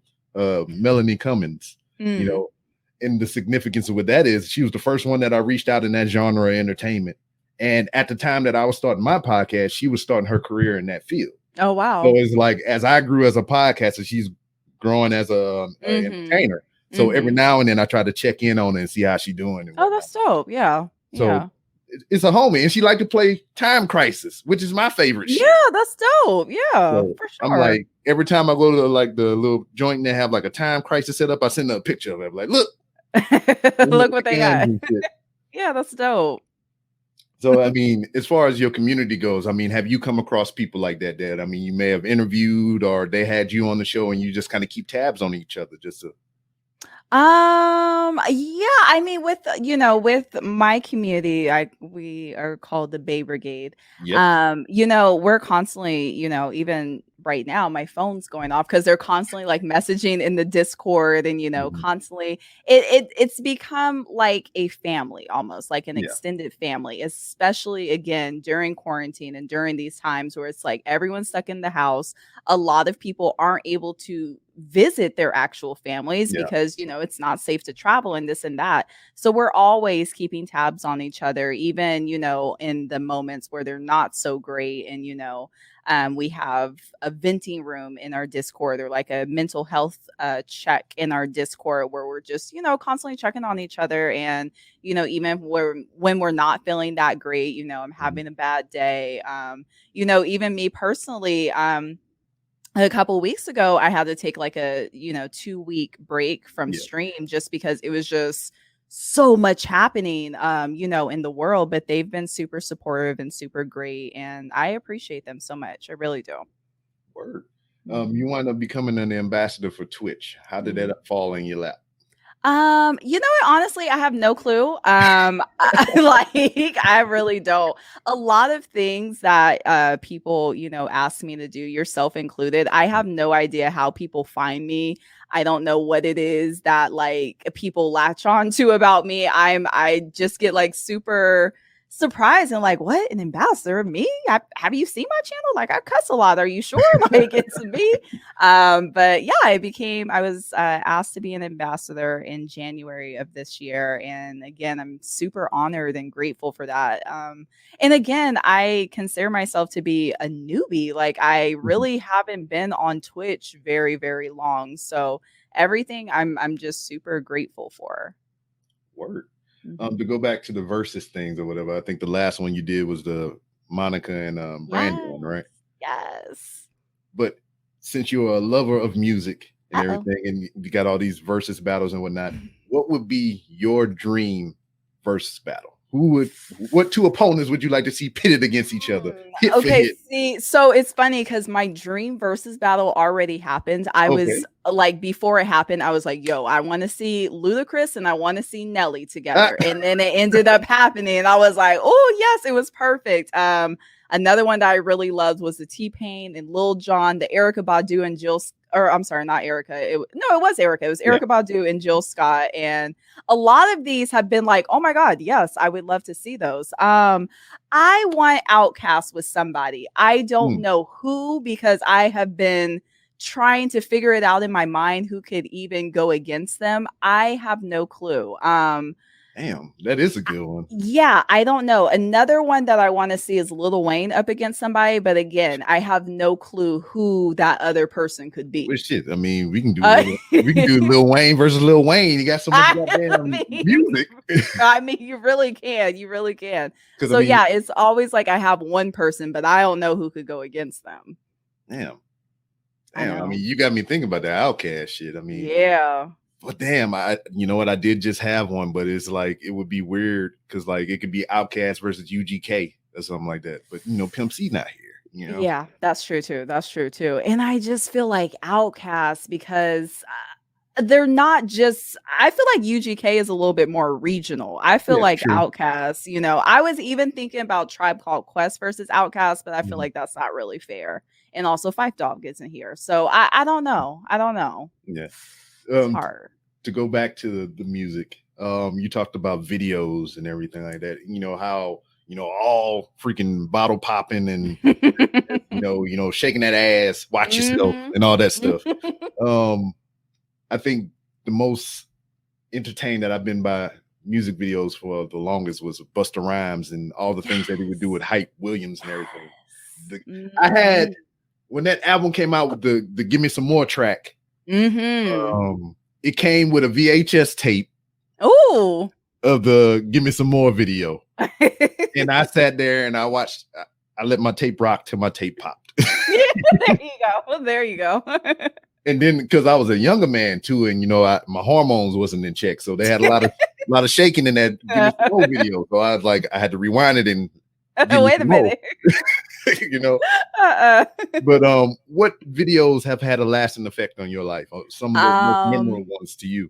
Melanie Cummins. And the significance of what that is, she was the first one that I reached out in that genre of entertainment. And at the time that I was starting my podcast, she was starting her career in that field. Oh, wow. So it's like, as I grew as a podcaster, she's growing as an entertainer. So every now and then I try to check in on her and see how she's doing. Oh, that's dope. Yeah. So it's a homie. And she like to play Time Crisis, which is my favorite shit. Yeah, that's dope. Yeah, so for sure. I'm like, every time I go to like the little joint and they have like a Time Crisis set up, I send her a picture of it. I'm like, look. Look what they got. Yeah, that's dope. So, I mean, as far as your community goes, I mean, have you come across people like that, Dad? I mean, you may have interviewed or they had you on the show and you just kind of keep tabs on each other just to. Yeah, I mean, with with my community, we are called the Bay Brigade. Yep. We're constantly, even right now, my phone's going off because they're constantly like messaging in the Discord, and Mhm. constantly it's become like a family, almost like an Yeah. extended family, especially again during quarantine and during these times where it's like everyone's stuck in the house. A lot of people aren't able to visit their actual families Yeah. because it's not safe to travel and this and that. So we're always keeping tabs on each other, even in the moments where they're not so great. And we have a venting room in our Discord, or like a mental health check in our Discord, where we're just constantly checking on each other. And even when we're not feeling that great, I'm having a bad day, even me personally, a couple weeks ago, I had to take like a 2-week break from Yeah. stream just because it was just so much happening, in the world. But they've been super supportive and super great, and I appreciate them so much. I really do. Word. Mhm. You wind up becoming an ambassador for Twitch. How did Mhm. that fall in your lap? You know what? Honestly, I have no clue. Like, I really don't. A lot of things that people, ask me to do, yourself included, I have no idea how people find me. I don't know what it is that like people latch on to about me. I just get like super surprised and like, what, an ambassador? Me? Have you seen my channel? Like, I cuss a lot. Are you sure? Like, it's me. But yeah, I was asked to be an ambassador in January of this year. And again, I'm super honored and grateful for that. And again, I consider myself to be a newbie. Like, I Mhm. really haven't been on Twitch very, very long. So everything I'm just super grateful for. Word. Mhm. To go back to the versus things or whatever, I think the last one you did was the Monica and Brandy Yes. one, right? Yes. But since you're a lover of music and Uh-oh. everything, and you got all these versus battles and whatnot, what would be your dream versus battle? What two opponents would you like to see pitted against each other, hit for Okay, hit? see, so it's funny because my dream versus battle already happened. I was Okay. like, before it happened, I was like, yo, I want to see Ludacris and I want to see Nelly Ah, together. And then it ended up happening. And I was like, oh, yes, it was perfect. Another one that I really loved was the T-Pain and Lil Jon, the Erica Badu and or I'm sorry, not Erica. No, it was Erica. It was yeah. Erica Badu and Jill Scott. And a lot of these have been like, oh my God, yes, I would love to see those. I want Outcast with somebody. I don't Hmm. know who, because I have been trying to figure it out in my mind who could even go against them. I have no clue. Damn, that is a good one. Yeah, I don't know. Another one that I want to see is Lil Wayne up against somebody, but again, I have no clue who that other person could Well, be. shit. I mean, we can do Uh, Lil Wayne versus Lil Wayne. You got so much I goddamn mean, music. I mean, you really can. You really can. Because I So mean, yeah, it's always like I have one person, but I don't know who could go against them. damn, I damn. I mean, know. you got me thinking about that Outcast shit. I mean, Yeah. but damn, you know what? I did just have one, but it's like it would be weird because like it could be Outcast versus UGK or something like that. But Pimp C not here. Yeah, that's true too. That's true too. And I just feel like Outcasts, because they're not just, I feel like UGK is a little bit more regional. I feel Yeah, like true. Outcasts, I was even thinking about Tribe Called Quest versus Outcasts, but I feel Mhm. like that's not really fair. And also Five Dog gets in here. So I don't know. I don't know. Yeah. It's Um, hard. to go back to the music, you talked about videos and everything like that. You know how all freaking bottle popping and shaking that ass, watch yourself Mhm. and all that stuff. I think the most entertained that I've been by music videos for the longest was Busta Rhymes and all the things that he would do with Hype Williams and everything. I had, Mhm. when that album came out with the Give Me Some More track, Mhm. it came with a VHS tape Ooh. of the Give Me Some More video. And I sat there and I watched, I let my tape rock till my tape popped. There you go. There you go. And then because I was a younger man too, and my hormones wasn't in check, so they had a lot of shaking in that Give Me Some More video. So I was like, I had to rewind it and Wait a minute. But what videos have had a lasting effect on your life? Or some of the most memorable ones to you?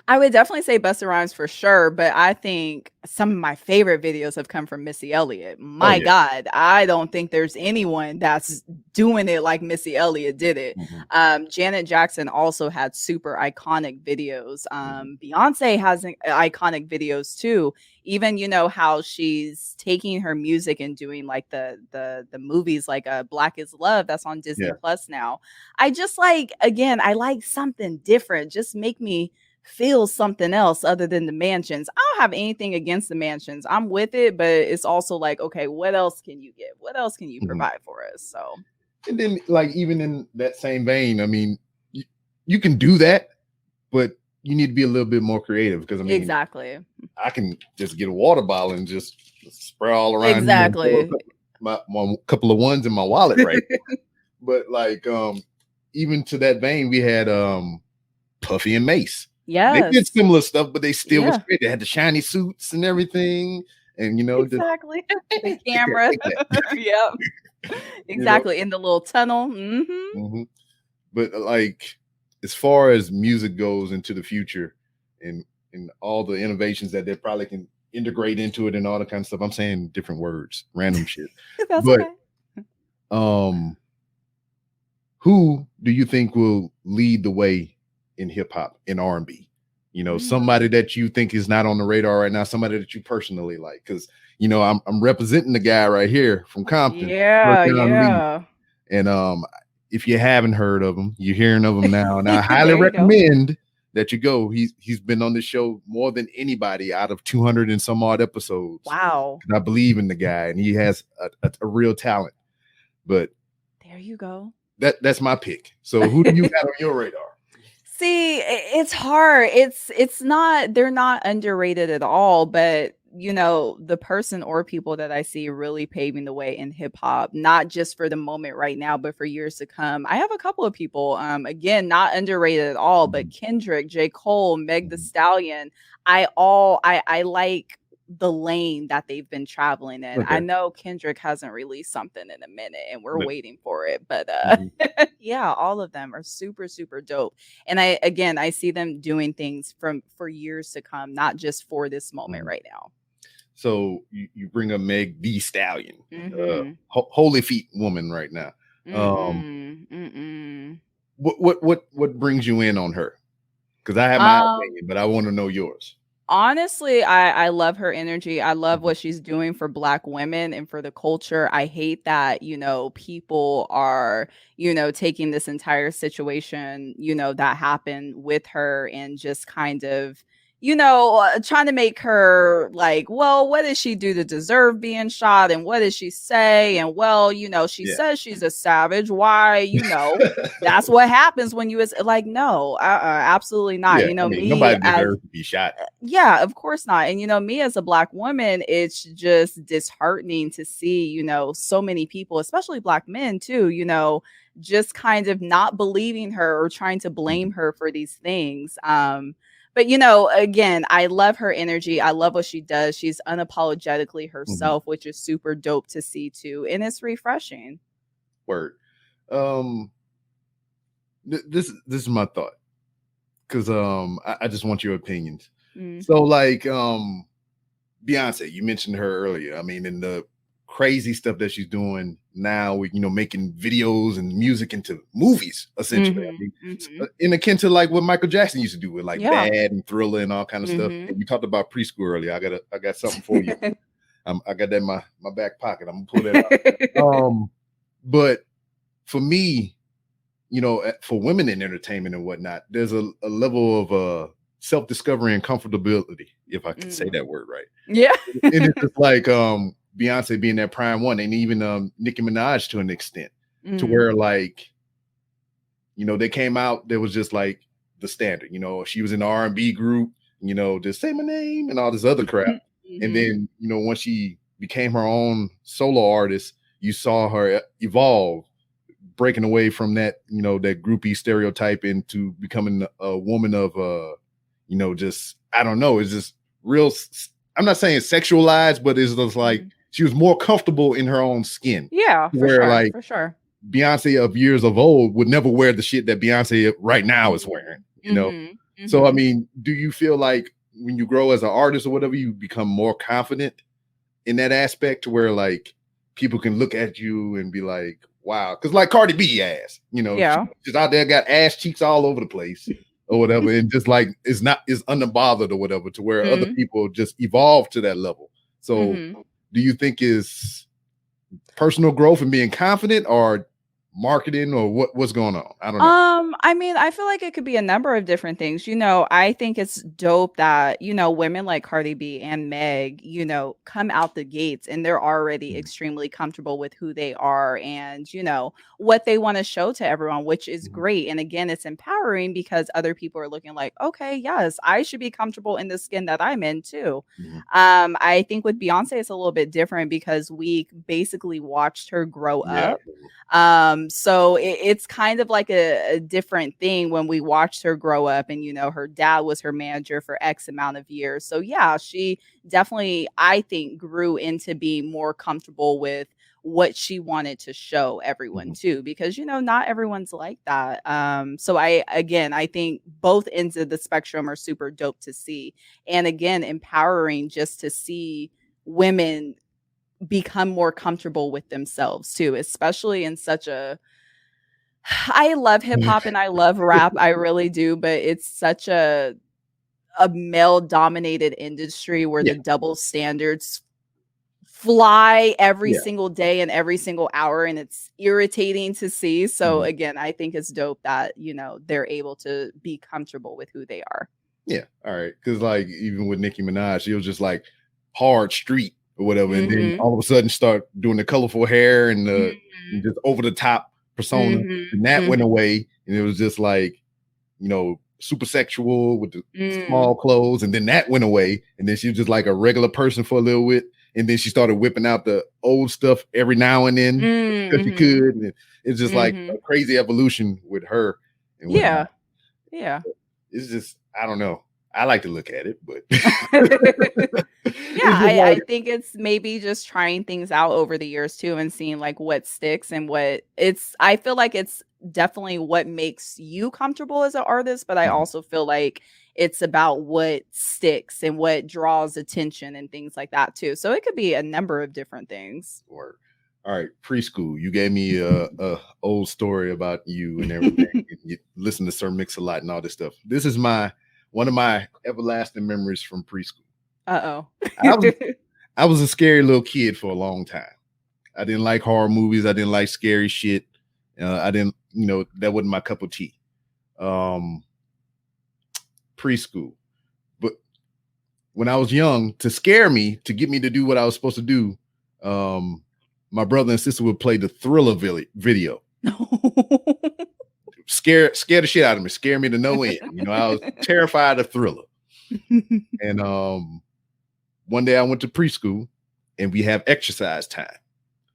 I would definitely say Busta Rhymes for sure, but I think some of my favorite videos have come from Missy Elliott. My God, I don't think there's anyone that's doing it like Missy Elliott did it. Janet Jackson also had super iconic videos. Beyonce has iconic videos too. Even how she's taking her music and doing like the movies like Black is Love that's on Disney Plus now. I just I like something different. Just make me feel something else other than the mansions. I don't have anything against the mansions. I'm with it, but it's also like, okay, what else can you give? What else can you provide for us? So, and then even in that same vein, I mean, you can do that, but you need to be a little bit more creative because exactly. I can just get a water bottle and just spray all around. Exactly. My couple of ones in my wallet, right? But even to that vein, we had Puffy and Mace. Yeah, they did similar stuff, but they still was great. They had the shiny suits and everything, and exactly the camera. Yep, exactly in the little tunnel. But as far as music goes into the future, and all the innovations that they probably can integrate into it and all that kind of stuff, I'm saying different words, random shit. That's but okay. Who do you think will lead the way in hip hop, in R&B? Somebody that you think is not on the radar right now, somebody that you personally like, because I'm representing the guy right here from Compton. Yeah. And if you haven't heard of him, you're hearing of him now, and I highly recommend that you go. He's been on the show more than anybody out of 200 and some odd episodes. Wow. And I believe in the guy, and he has a real talent. But there you go. That's my pick. So who do you got on your radar? See, it's hard. It's not, they're not underrated at all, but the person or people that I see really paving the way in hip hop, not just for the moment right now, but for years to come. I have a couple of people, again, not underrated at all, but Kendrick, J. Cole, Meg Thee Stallion. I like the lane that they've been traveling in. I know Kendrick hasn't released something in a minute and we're waiting for it, but yeah, all of them are super, super dope. And I see them doing things for years to come, not just for this moment right now. So you bring up Meg Thee Stallion, holy feet woman right now. What brings you in on her? Because I have my opinion, but I want to know yours. Honestly, I love her energy. I love what she's doing for Black women and for the culture. I hate that, people are, taking this entire situation, that happened with her and just kind of, trying to make her like, well, what did she do to deserve being shot? And what did she say? And well, she says she's a savage. Why, that's what happens when you like, no, absolutely not. Me, nobody deserves to be shot. Yeah, of course not. And, me as a Black woman, it's just disheartening to see, so many people, especially Black men too, just kind of not believing her or trying to blame her for these things. But, again, I love her energy. I love what she does. She's unapologetically herself, which is super dope to see, too. And it's refreshing. Word. This is my thought. Because I just want your opinions. So, Beyonce, you mentioned her earlier. I mean, in the crazy stuff that she's doing now, with making videos and music into movies, essentially. I mean, in akin to like what Michael Jackson used to do with Bad and Thriller and all kind of stuff. And we talked about preschool earlier. I got something for you. I got that in my back pocket. I'm gonna pull that out. But for me, for women in entertainment and whatnot, there's a level of self-discovery and comfortability, if I can say that word right. Yeah. And it's just like Beyonce being that prime one, and even Nicki Minaj to an extent, to where they came out, there was just like the standard, she was in the R&B group, just say my name and all this other crap. And then, once she became her own solo artist, you saw her evolve, breaking away from that, that groupie stereotype into becoming a woman of, just, I don't know, it's just real. I'm not saying sexualized, but it's just like she was more comfortable in her own skin. Yeah, for sure. Beyonce of years of old would never wear the shit that Beyonce right now is wearing, So, I mean, do you feel like when you grow as an artist or whatever, you become more confident in that aspect to where like people can look at you and be like, wow, because like Cardi B ass, she's out there, got ass cheeks all over the place or whatever, and just like is unbothered or whatever, to where other people just evolve to that level. So do you think is personal growth and being confident or marketing or what's going on? I don't know. I mean, I feel like it could be a number of different things. I think it's dope that, women like Cardi B and Meg, come out the gates and they're already extremely comfortable with who they are and, what they want to show to everyone, which is great. And again, it's empowering because other people are looking like, okay, yes, I should be comfortable in the skin that I'm in too. I think with Beyonce, it's a little bit different because we basically watched her grow up. So it's kind of like a different thing when we watched her grow up and, her dad was her manager for X amount of years. So yeah, she definitely, I think, grew into being more comfortable with what she wanted to show everyone too, because, not everyone's like that. So I think both ends of the spectrum are super dope to see. And again, empowering just to see women become more comfortable with themselves too, especially in such a I love hip hop and I love rap. I really do, but it's such a male dominated industry where the double standards fly every single day and every single hour, and it's irritating to see. So again, I think it's dope that, they're able to be comfortable with who they are. Yeah. All right. Because like even with Nicki Minaj, she was just like hard street or whatever, and then all of a sudden start doing the colorful hair and the just over the top persona, and that went away, and it was just like, super sexual with the small clothes, and then that went away, and then she was just like a regular person for a little bit, and then she started whipping out the old stuff every now and then because she could, and it's just like a crazy evolution with her. And yeah. It's just, I don't know. I like to look at it, but I think it's maybe just trying things out over the years too and seeing like what sticks and I feel like it's definitely what makes you comfortable as an artist, but I also feel like it's about what sticks and what draws attention and things like that too. So it could be a number of different things. All right, preschool. You gave me a old story about you and everything. And you listen to Sir Mix a lot and all this stuff. This is one of my everlasting memories from preschool. I was a scary little kid for a long time. I didn't like horror movies. I didn't like scary shit. I didn't, that wasn't my cup of tea. Preschool. But when I was young, to scare me, to get me to do what I was supposed to do, my brother and sister would play the Thriller video. Scare the shit out of me, scare me to no end. I was terrified of Thriller. And one day I went to preschool and we have exercise time.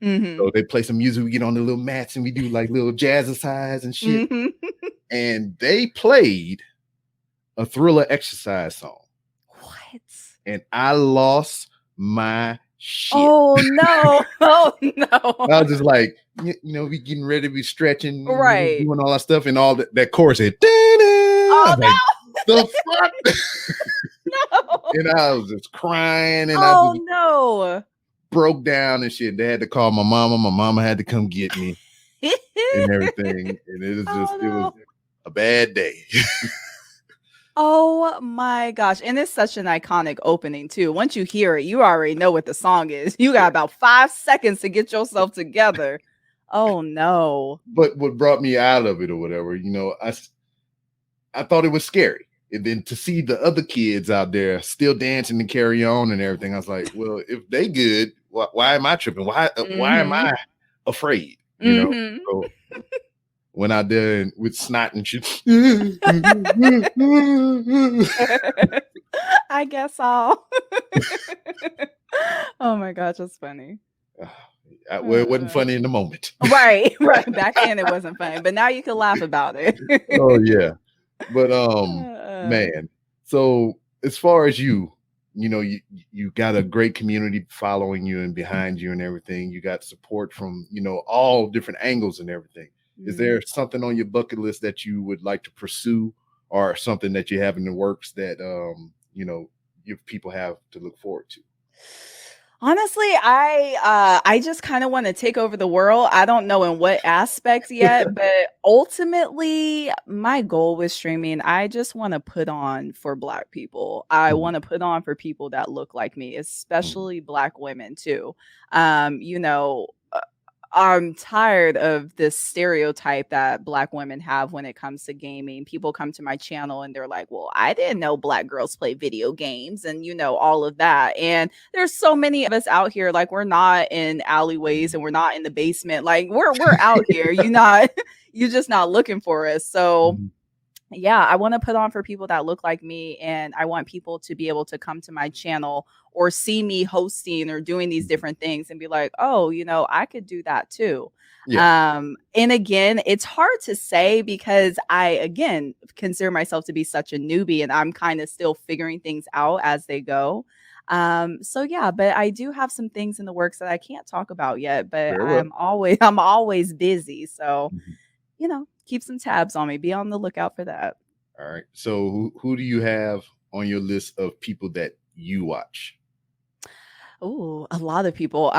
So they play some music, we get on the little mats and we do like little jazzercise and shit. And they played a Thriller exercise song. What? And I lost my shit. Oh no. Oh no. I was just like, we getting ready to be stretching, right? Doing all that stuff, and all that chorus said, oh no. Like, the fuck? No. And I was just crying, and I just broke down and shit. They had to call my mama. My mama had to come get me and everything. And it was just it was a bad day. Oh my gosh. And it's such an iconic opening too. Once you hear it, you already know what the song is. You got about 5 seconds to get yourself together. Oh no. But what brought me out of it or whatever, I thought it was scary. And then to see the other kids out there still dancing and carry on and everything, I was like, well, if they good, why am I tripping? Why am I afraid? So went out there and with snot and shit. I guess all. Oh my gosh, that's funny. Well, it wasn't funny in the moment. Right. Back then it wasn't funny, but now you can laugh about it. Oh yeah. But Uh, man. So as far as you got a great community following you and behind you and everything. You got support from, all different angles and everything. Is there something on your bucket list that you would like to pursue, or something that you have in the works that your people have to look forward to? Honestly, I just kind of want to take over the world. I don't know in what aspects yet, but ultimately my goal with streaming, I just want to put on for Black people. I Mhm, want to put on for people that look like me, mhm, especially Black women too. You know, I'm tired of this stereotype that Black women have when it comes to gaming. People come to my channel and they're like, well, I didn't know Black girls play video games and, all of that. And there's so many of us out here, like, we're not in alleyways and we're not in the basement. Like, we're out here. You're just not looking for us. So, mhm, yeah, I want to put on for people that look like me, and I want people to be able to come to my channel or see me hosting or doing these mhm. different things and be like, oh, I could do that too. Yeah. And again, it's hard to say because I, again, consider myself to be such a newbie and I'm kind of still figuring things out as they go. So yeah, but I do have some things in the works that I can't talk about yet, but Very well. I'm always busy. So Mhm. keep some tabs on me. Be on the lookout for that. All right. So who do you have on your list of people that you watch? Oh, a lot of people.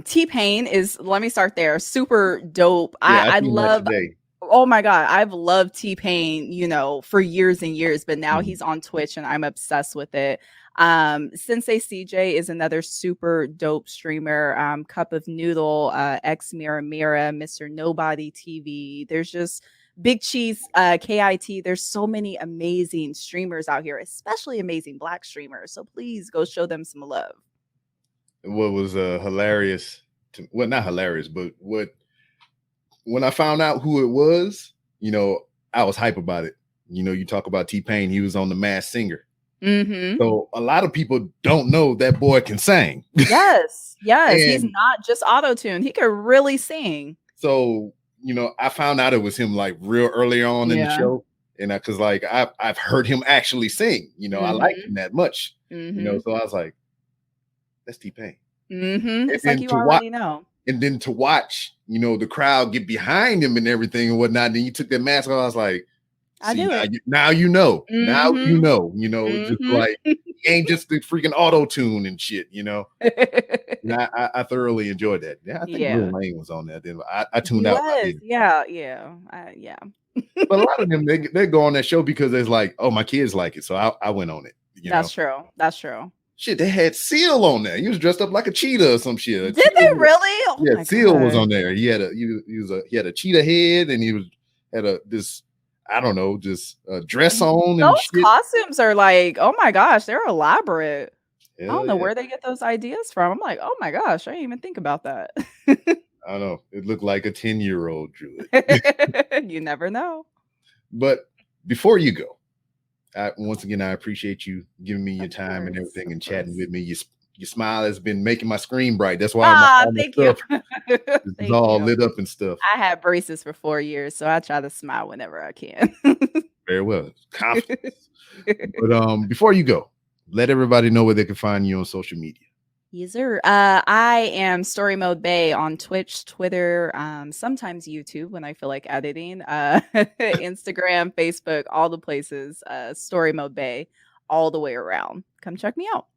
T-Pain is, let me start there. Super dope. Yeah, I I seen that love, today. oh my God, I've loved T-Pain, for years and years, but now Mhm. he's on Twitch and I'm obsessed with it. Sensei CJ is another super dope streamer. Cup of Noodle, X Mira Mira, Mr. Nobody TV. There's just Big Cheese, KIT. There's so many amazing streamers out here, especially amazing Black streamers. So please go show them some love. What was hilarious well, not hilarious, but when I found out who it was, I was hype about it. You talk about T-Pain, he was on The Masked Singer. Mm-hmm. So a lot of people don't know that boy can sing. Yes, yes, he's And not just auto-tune. He could really sing. so, I found out it was him like real early on in the Yeah. show. And because like I've heard him actually sing, I like Mhm. him that much, Mhm. so I was like, that's T-Pain. Mhm. And It's like then you to watch already know. the crowd get behind him and everything and whatnot. Then you took that mask off. I was like, I see, do it. now you know. Now Mhm. just Mhm. like he ain't just the freaking auto tune and shit. And I thoroughly enjoyed that. Yeah, I think Lil Yeah. Wayne was on that. Then I tuned He out by was. then. Yeah, yeah. Yeah. But a lot of them they go on that show because it's like, oh, my kids like it, so I went on it. That's true. That's true. Shit, they had Seal on there. He was dressed up like a cheetah or some shit. Did they really? Oh Yeah, my Seal was god. on there. He had a cheetah head and had this, I don't know, just a dress on and Those shit. costumes are like, oh my gosh, they're elaborate. I don't Hell know yeah. where they get those ideas from. I'm like, oh my gosh, I didn't even think about that. I don't know. It looked like a 10-year-old drew it. You never know. But before you go, once again, I appreciate you giving me your Of time and course. everything Of and chatting course. with me. Your smile has been making my screen bright. That's why Ah, all my thank you. stuff is Thank all you. lit up and stuff. I had braces for 4 years, so I try to smile whenever I can. Very well. Confidence. But before you go, let everybody know where they can find you on social media. Yes, sir. I am StoryMode Bae on Twitch, Twitter, sometimes YouTube when I feel like editing, Instagram, Facebook, all the places. StoryMode Bae, all the way around. Come check me out.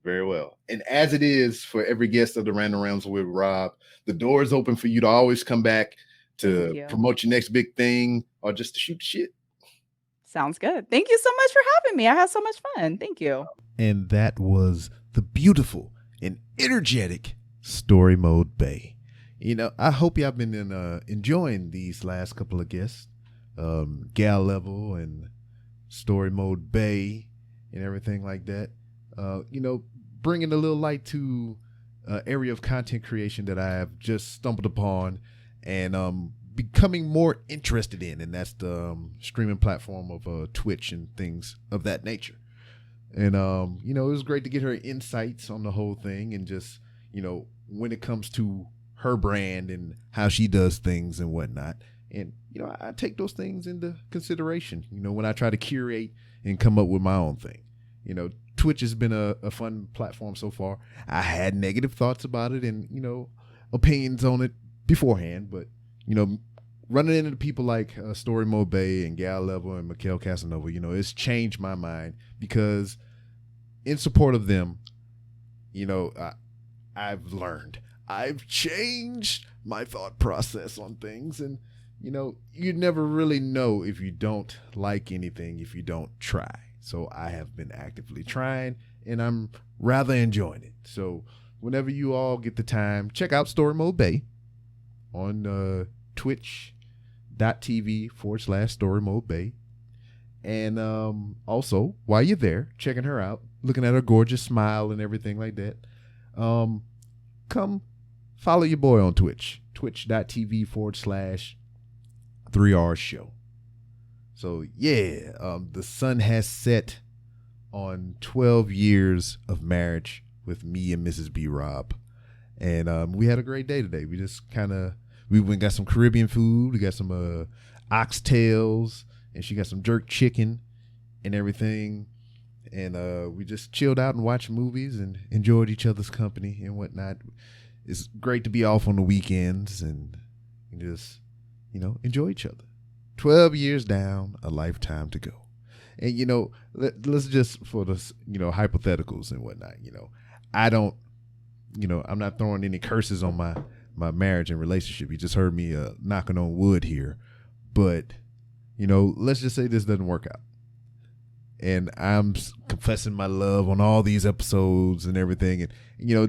Very well. And as it is for every guest of the Random Rounds with Rob, the door is open for you to always come back Thank to you. promote your next big thing or just to shoot the shit. Sounds good. Thank you so much for having me. I had so much fun. Thank you. And that was the beautiful and energetic StoryMode Bae. I hope y'all been enjoying these last couple of guests, Gal Level and StoryMode Bae and everything like that. Bringing a little light to area of content creation that I have just stumbled upon and becoming more interested in, and that's the streaming platform of Twitch and things of that nature. And it was great to get her insights on the whole thing and just when it comes to her brand and how she does things and whatnot. And, I take those things into consideration, when I try to curate and come up with my own thing. Twitch has been a fun platform so far. I had negative thoughts about it and, opinions on it beforehand, but, running into people like StoryMode Bae and Gal Level and Mikhail Casanova, it's changed my mind because in support of them, I've learned. I've changed my thought process on things. And, you never really know if you don't like anything if you don't try. So I have been actively trying and I'm rather enjoying it. So whenever you all get the time, check out StoryMode Bae on twitch.tv/StoryMode Bae. And also, while you're there, checking her out, looking at her gorgeous smile and everything like that, come follow your boy on Twitch, twitch.tv/3R show. So yeah, the sun has set on 12 years of marriage with me and Mrs. B. Rob. And we had a great day today. We just we went and got some Caribbean food. We got some oxtails, and she got some jerk chicken and everything. And we just chilled out and watched movies and enjoyed each other's company and whatnot. It's great to be off on the weekends and just, enjoy each other. 12 years down, a lifetime to go. And, let's just for the, hypotheticals and whatnot, I don't, I'm not throwing any curses on my marriage and relationship. You just heard me knocking on wood here. But, let's just say this doesn't work out. And I'm confessing my love on all these episodes and everything. And,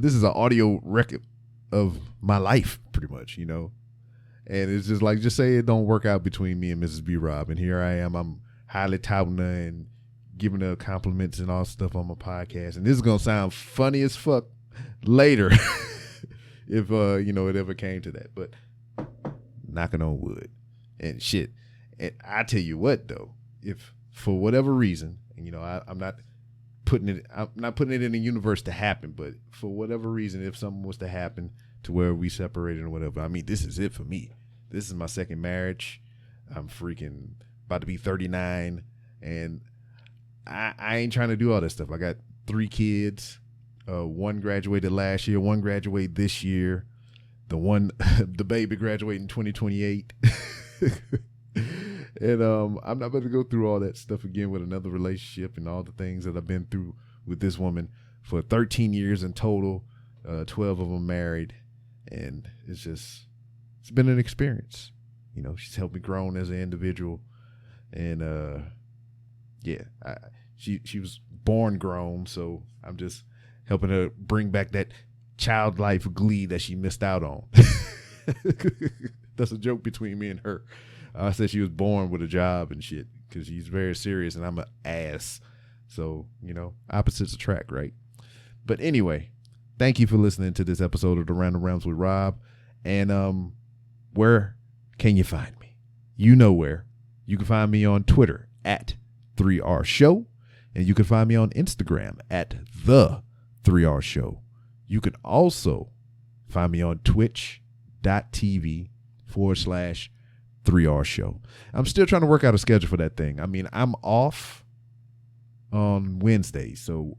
this is an audio record of my life, pretty much, And it's just like, just say it don't work out between me and Mrs. B. Rob. And here I am. I'm highly touting her and giving her compliments and all stuff on my podcast. And this is going to sound funny as fuck later if, it ever came to that. But knocking on wood and shit. And I tell you what, though, if for whatever reason, and, I'm not putting it in the universe to happen, but for whatever reason, if something was to happen to where we separated or whatever, I mean, this is it for me. This is my second marriage. I'm freaking about to be 39, and I ain't trying to do all that stuff. I got 3 kids. One graduated last year. One graduated this year. The baby graduating 2028. And I'm not about to go through all that stuff again with another relationship and all the things that I've been through with this woman for 13 years in total, 12 of them married. And it's been an experience. She's helped me grow as an individual. And she was born grown, so I'm just helping her bring back that child life glee that she missed out on. That's a joke between me and her. I said she was born with a job and shit because she's very serious and I'm an ass. So, opposites attract, right? But anyway, thank you for listening to this episode of the Random Realms with Rob. And where can you find me? You know where. You can find me on Twitter at 3R Show. And you can find me on Instagram at the 3R Show. You can also find me on twitch.tv/3R Show. I'm still trying to work out a schedule for that thing. I mean, I'm off on Wednesday, so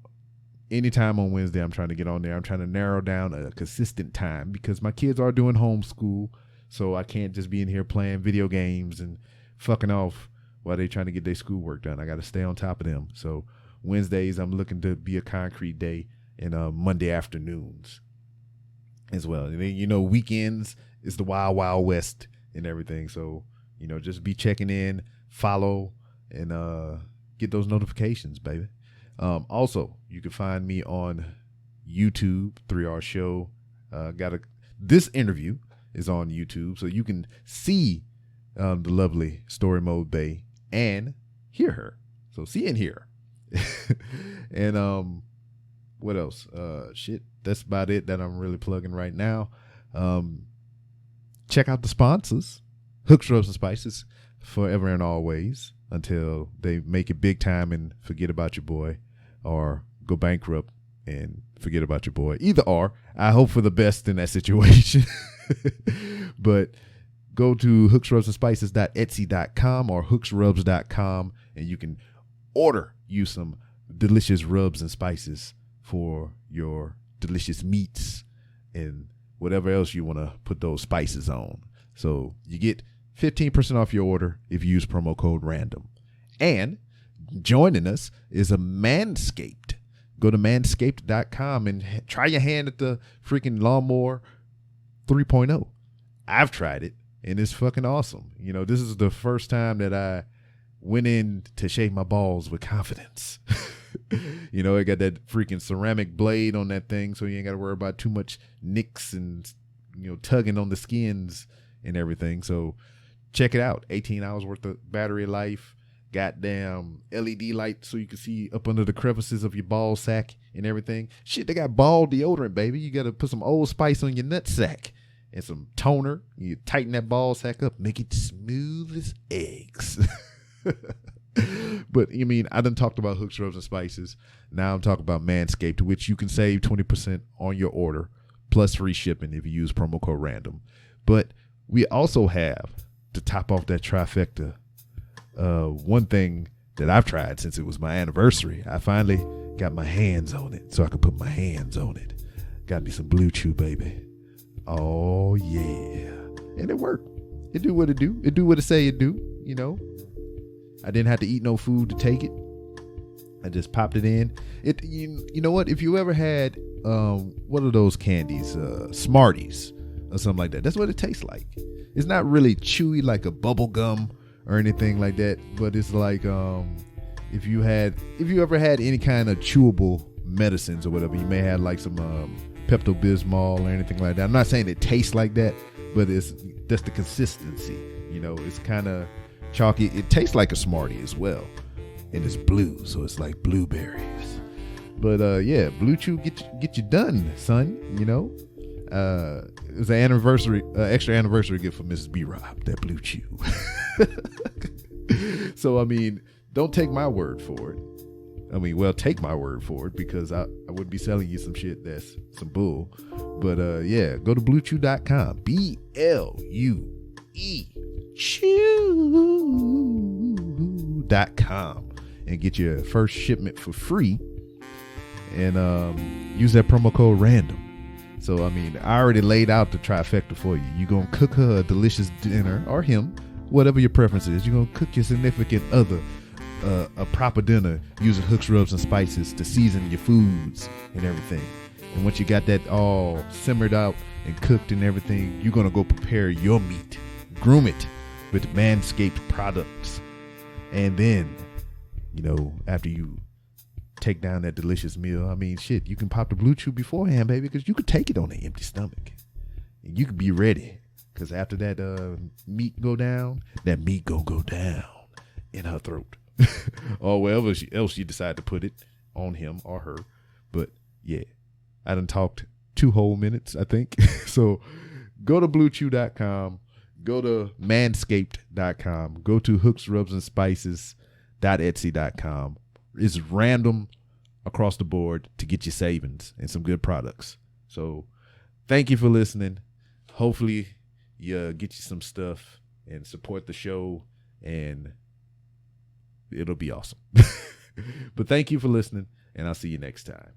anytime on Wednesday, I'm trying to get on there. I'm trying to narrow down a consistent time because my kids are doing homeschool, so I can't just be in here playing video games and fucking off while they're trying to get their schoolwork done. I got to stay on top of them. So Wednesdays, I'm looking to be a concrete day, and Monday afternoons as well. And then, weekends is the wild, wild west and everything. So, just be checking in, follow, and get those notifications, baby. Also, you can find me on YouTube, 3R Show. This interview is on YouTube, so you can see the lovely StoryMode Bae and hear her. So see and hear. And what else? That's about it that I'm really plugging right now. Check out the sponsors, Hooks, Rubs, and Spices, forever and always, until they make it big time and forget about your boy, or go bankrupt and forget about your boy. Either or. I hope for the best in that situation. But go to hooksrubsandspices.etsy.com or hooksrubs.com, and you can order you some delicious rubs and spices for your delicious meats and whatever else you want to put those spices on. So you get 15% off your order if you use promo code RANDOM. And joining us is a Manscaped. Go to manscaped.com and try your hand at the freaking lawnmower 3.0. I've tried it, and it's fucking awesome. You know, this is the first time that I went in to shave my balls with confidence. You know, it got that freaking ceramic blade on that thing, so you ain't got to worry about too much nicks and, you know, tugging on the skins and everything. So check it out. 18 hours worth of battery life. Goddamn LED light so you can see up under the crevices of your ball sack and everything. Shit, they got ball deodorant, baby. You got to put some Old Spice on your nut sack and some toner. You tighten that ball sack up, make it smooth as eggs. But I mean, I done talked about Hooks, Rubs, and Spices. Now I'm talking about Manscaped, which you can save 20% on your order plus free shipping if you use promo code RANDOM. But we also have, to top off that trifecta, one thing that I've tried since it was my anniversary. I finally got my hands on it so I could put my hands on it. Got me some Blue Chew, baby. Oh yeah. And it worked. It do what it do. It do what it say it do, you know. I didn't have to eat no food to take it. I just popped it in. You know what? If you ever had what are those candies? Smarties or something like that. That's what it tastes like. It's not really chewy like a bubble gum or anything like that, but it's like if you ever had any kind of chewable medicines or whatever, you may have like some Pepto-Bismol or anything like that. I'm not saying it tastes like that, but that's the consistency. You know, it's kind of chalky. It tastes like a Smartie as well, and it's blue, so it's like blueberries. But yeah, Blue Chew get you done, son. You know, it was an anniversary, extra anniversary gift for Mrs. B. Rob, that Blue Chew. So I mean, don't take my word for it. I mean, well, take my word for it, because I wouldn't be selling you some shit that's some bull. But yeah, go to bluechew.com, BLUE chew.com, and get your first shipment for free, and use that promo code RANDOM. So I mean, I already laid out the trifecta for you. You're gonna cook her a delicious dinner, or him, whatever your preference is. You're gonna cook your significant other a proper dinner using Hooks, Rubs, and Spices to season your foods and everything. And once you got that all simmered out and cooked and everything, you're gonna go prepare your meat, groom it with Manscaped products. And then, you know, after you take down that delicious meal, I mean, shit, you can pop the Blue Chew beforehand, baby, because you could take it on an empty stomach. And you could be ready, because after that meat go down, that meat gonna go down in her throat. Or wherever else you decide to put it, on him or her. But yeah, I done talked 2 whole minutes, I think. So go to bluechew.com, go to manscaped.com, go to hooksrubsandspices.etsy.com. It's random across the board to get you savings and some good products. So thank you for listening. Hopefully you get you some stuff and support the show, and it'll be awesome. But thank you for listening, and I'll see you next time.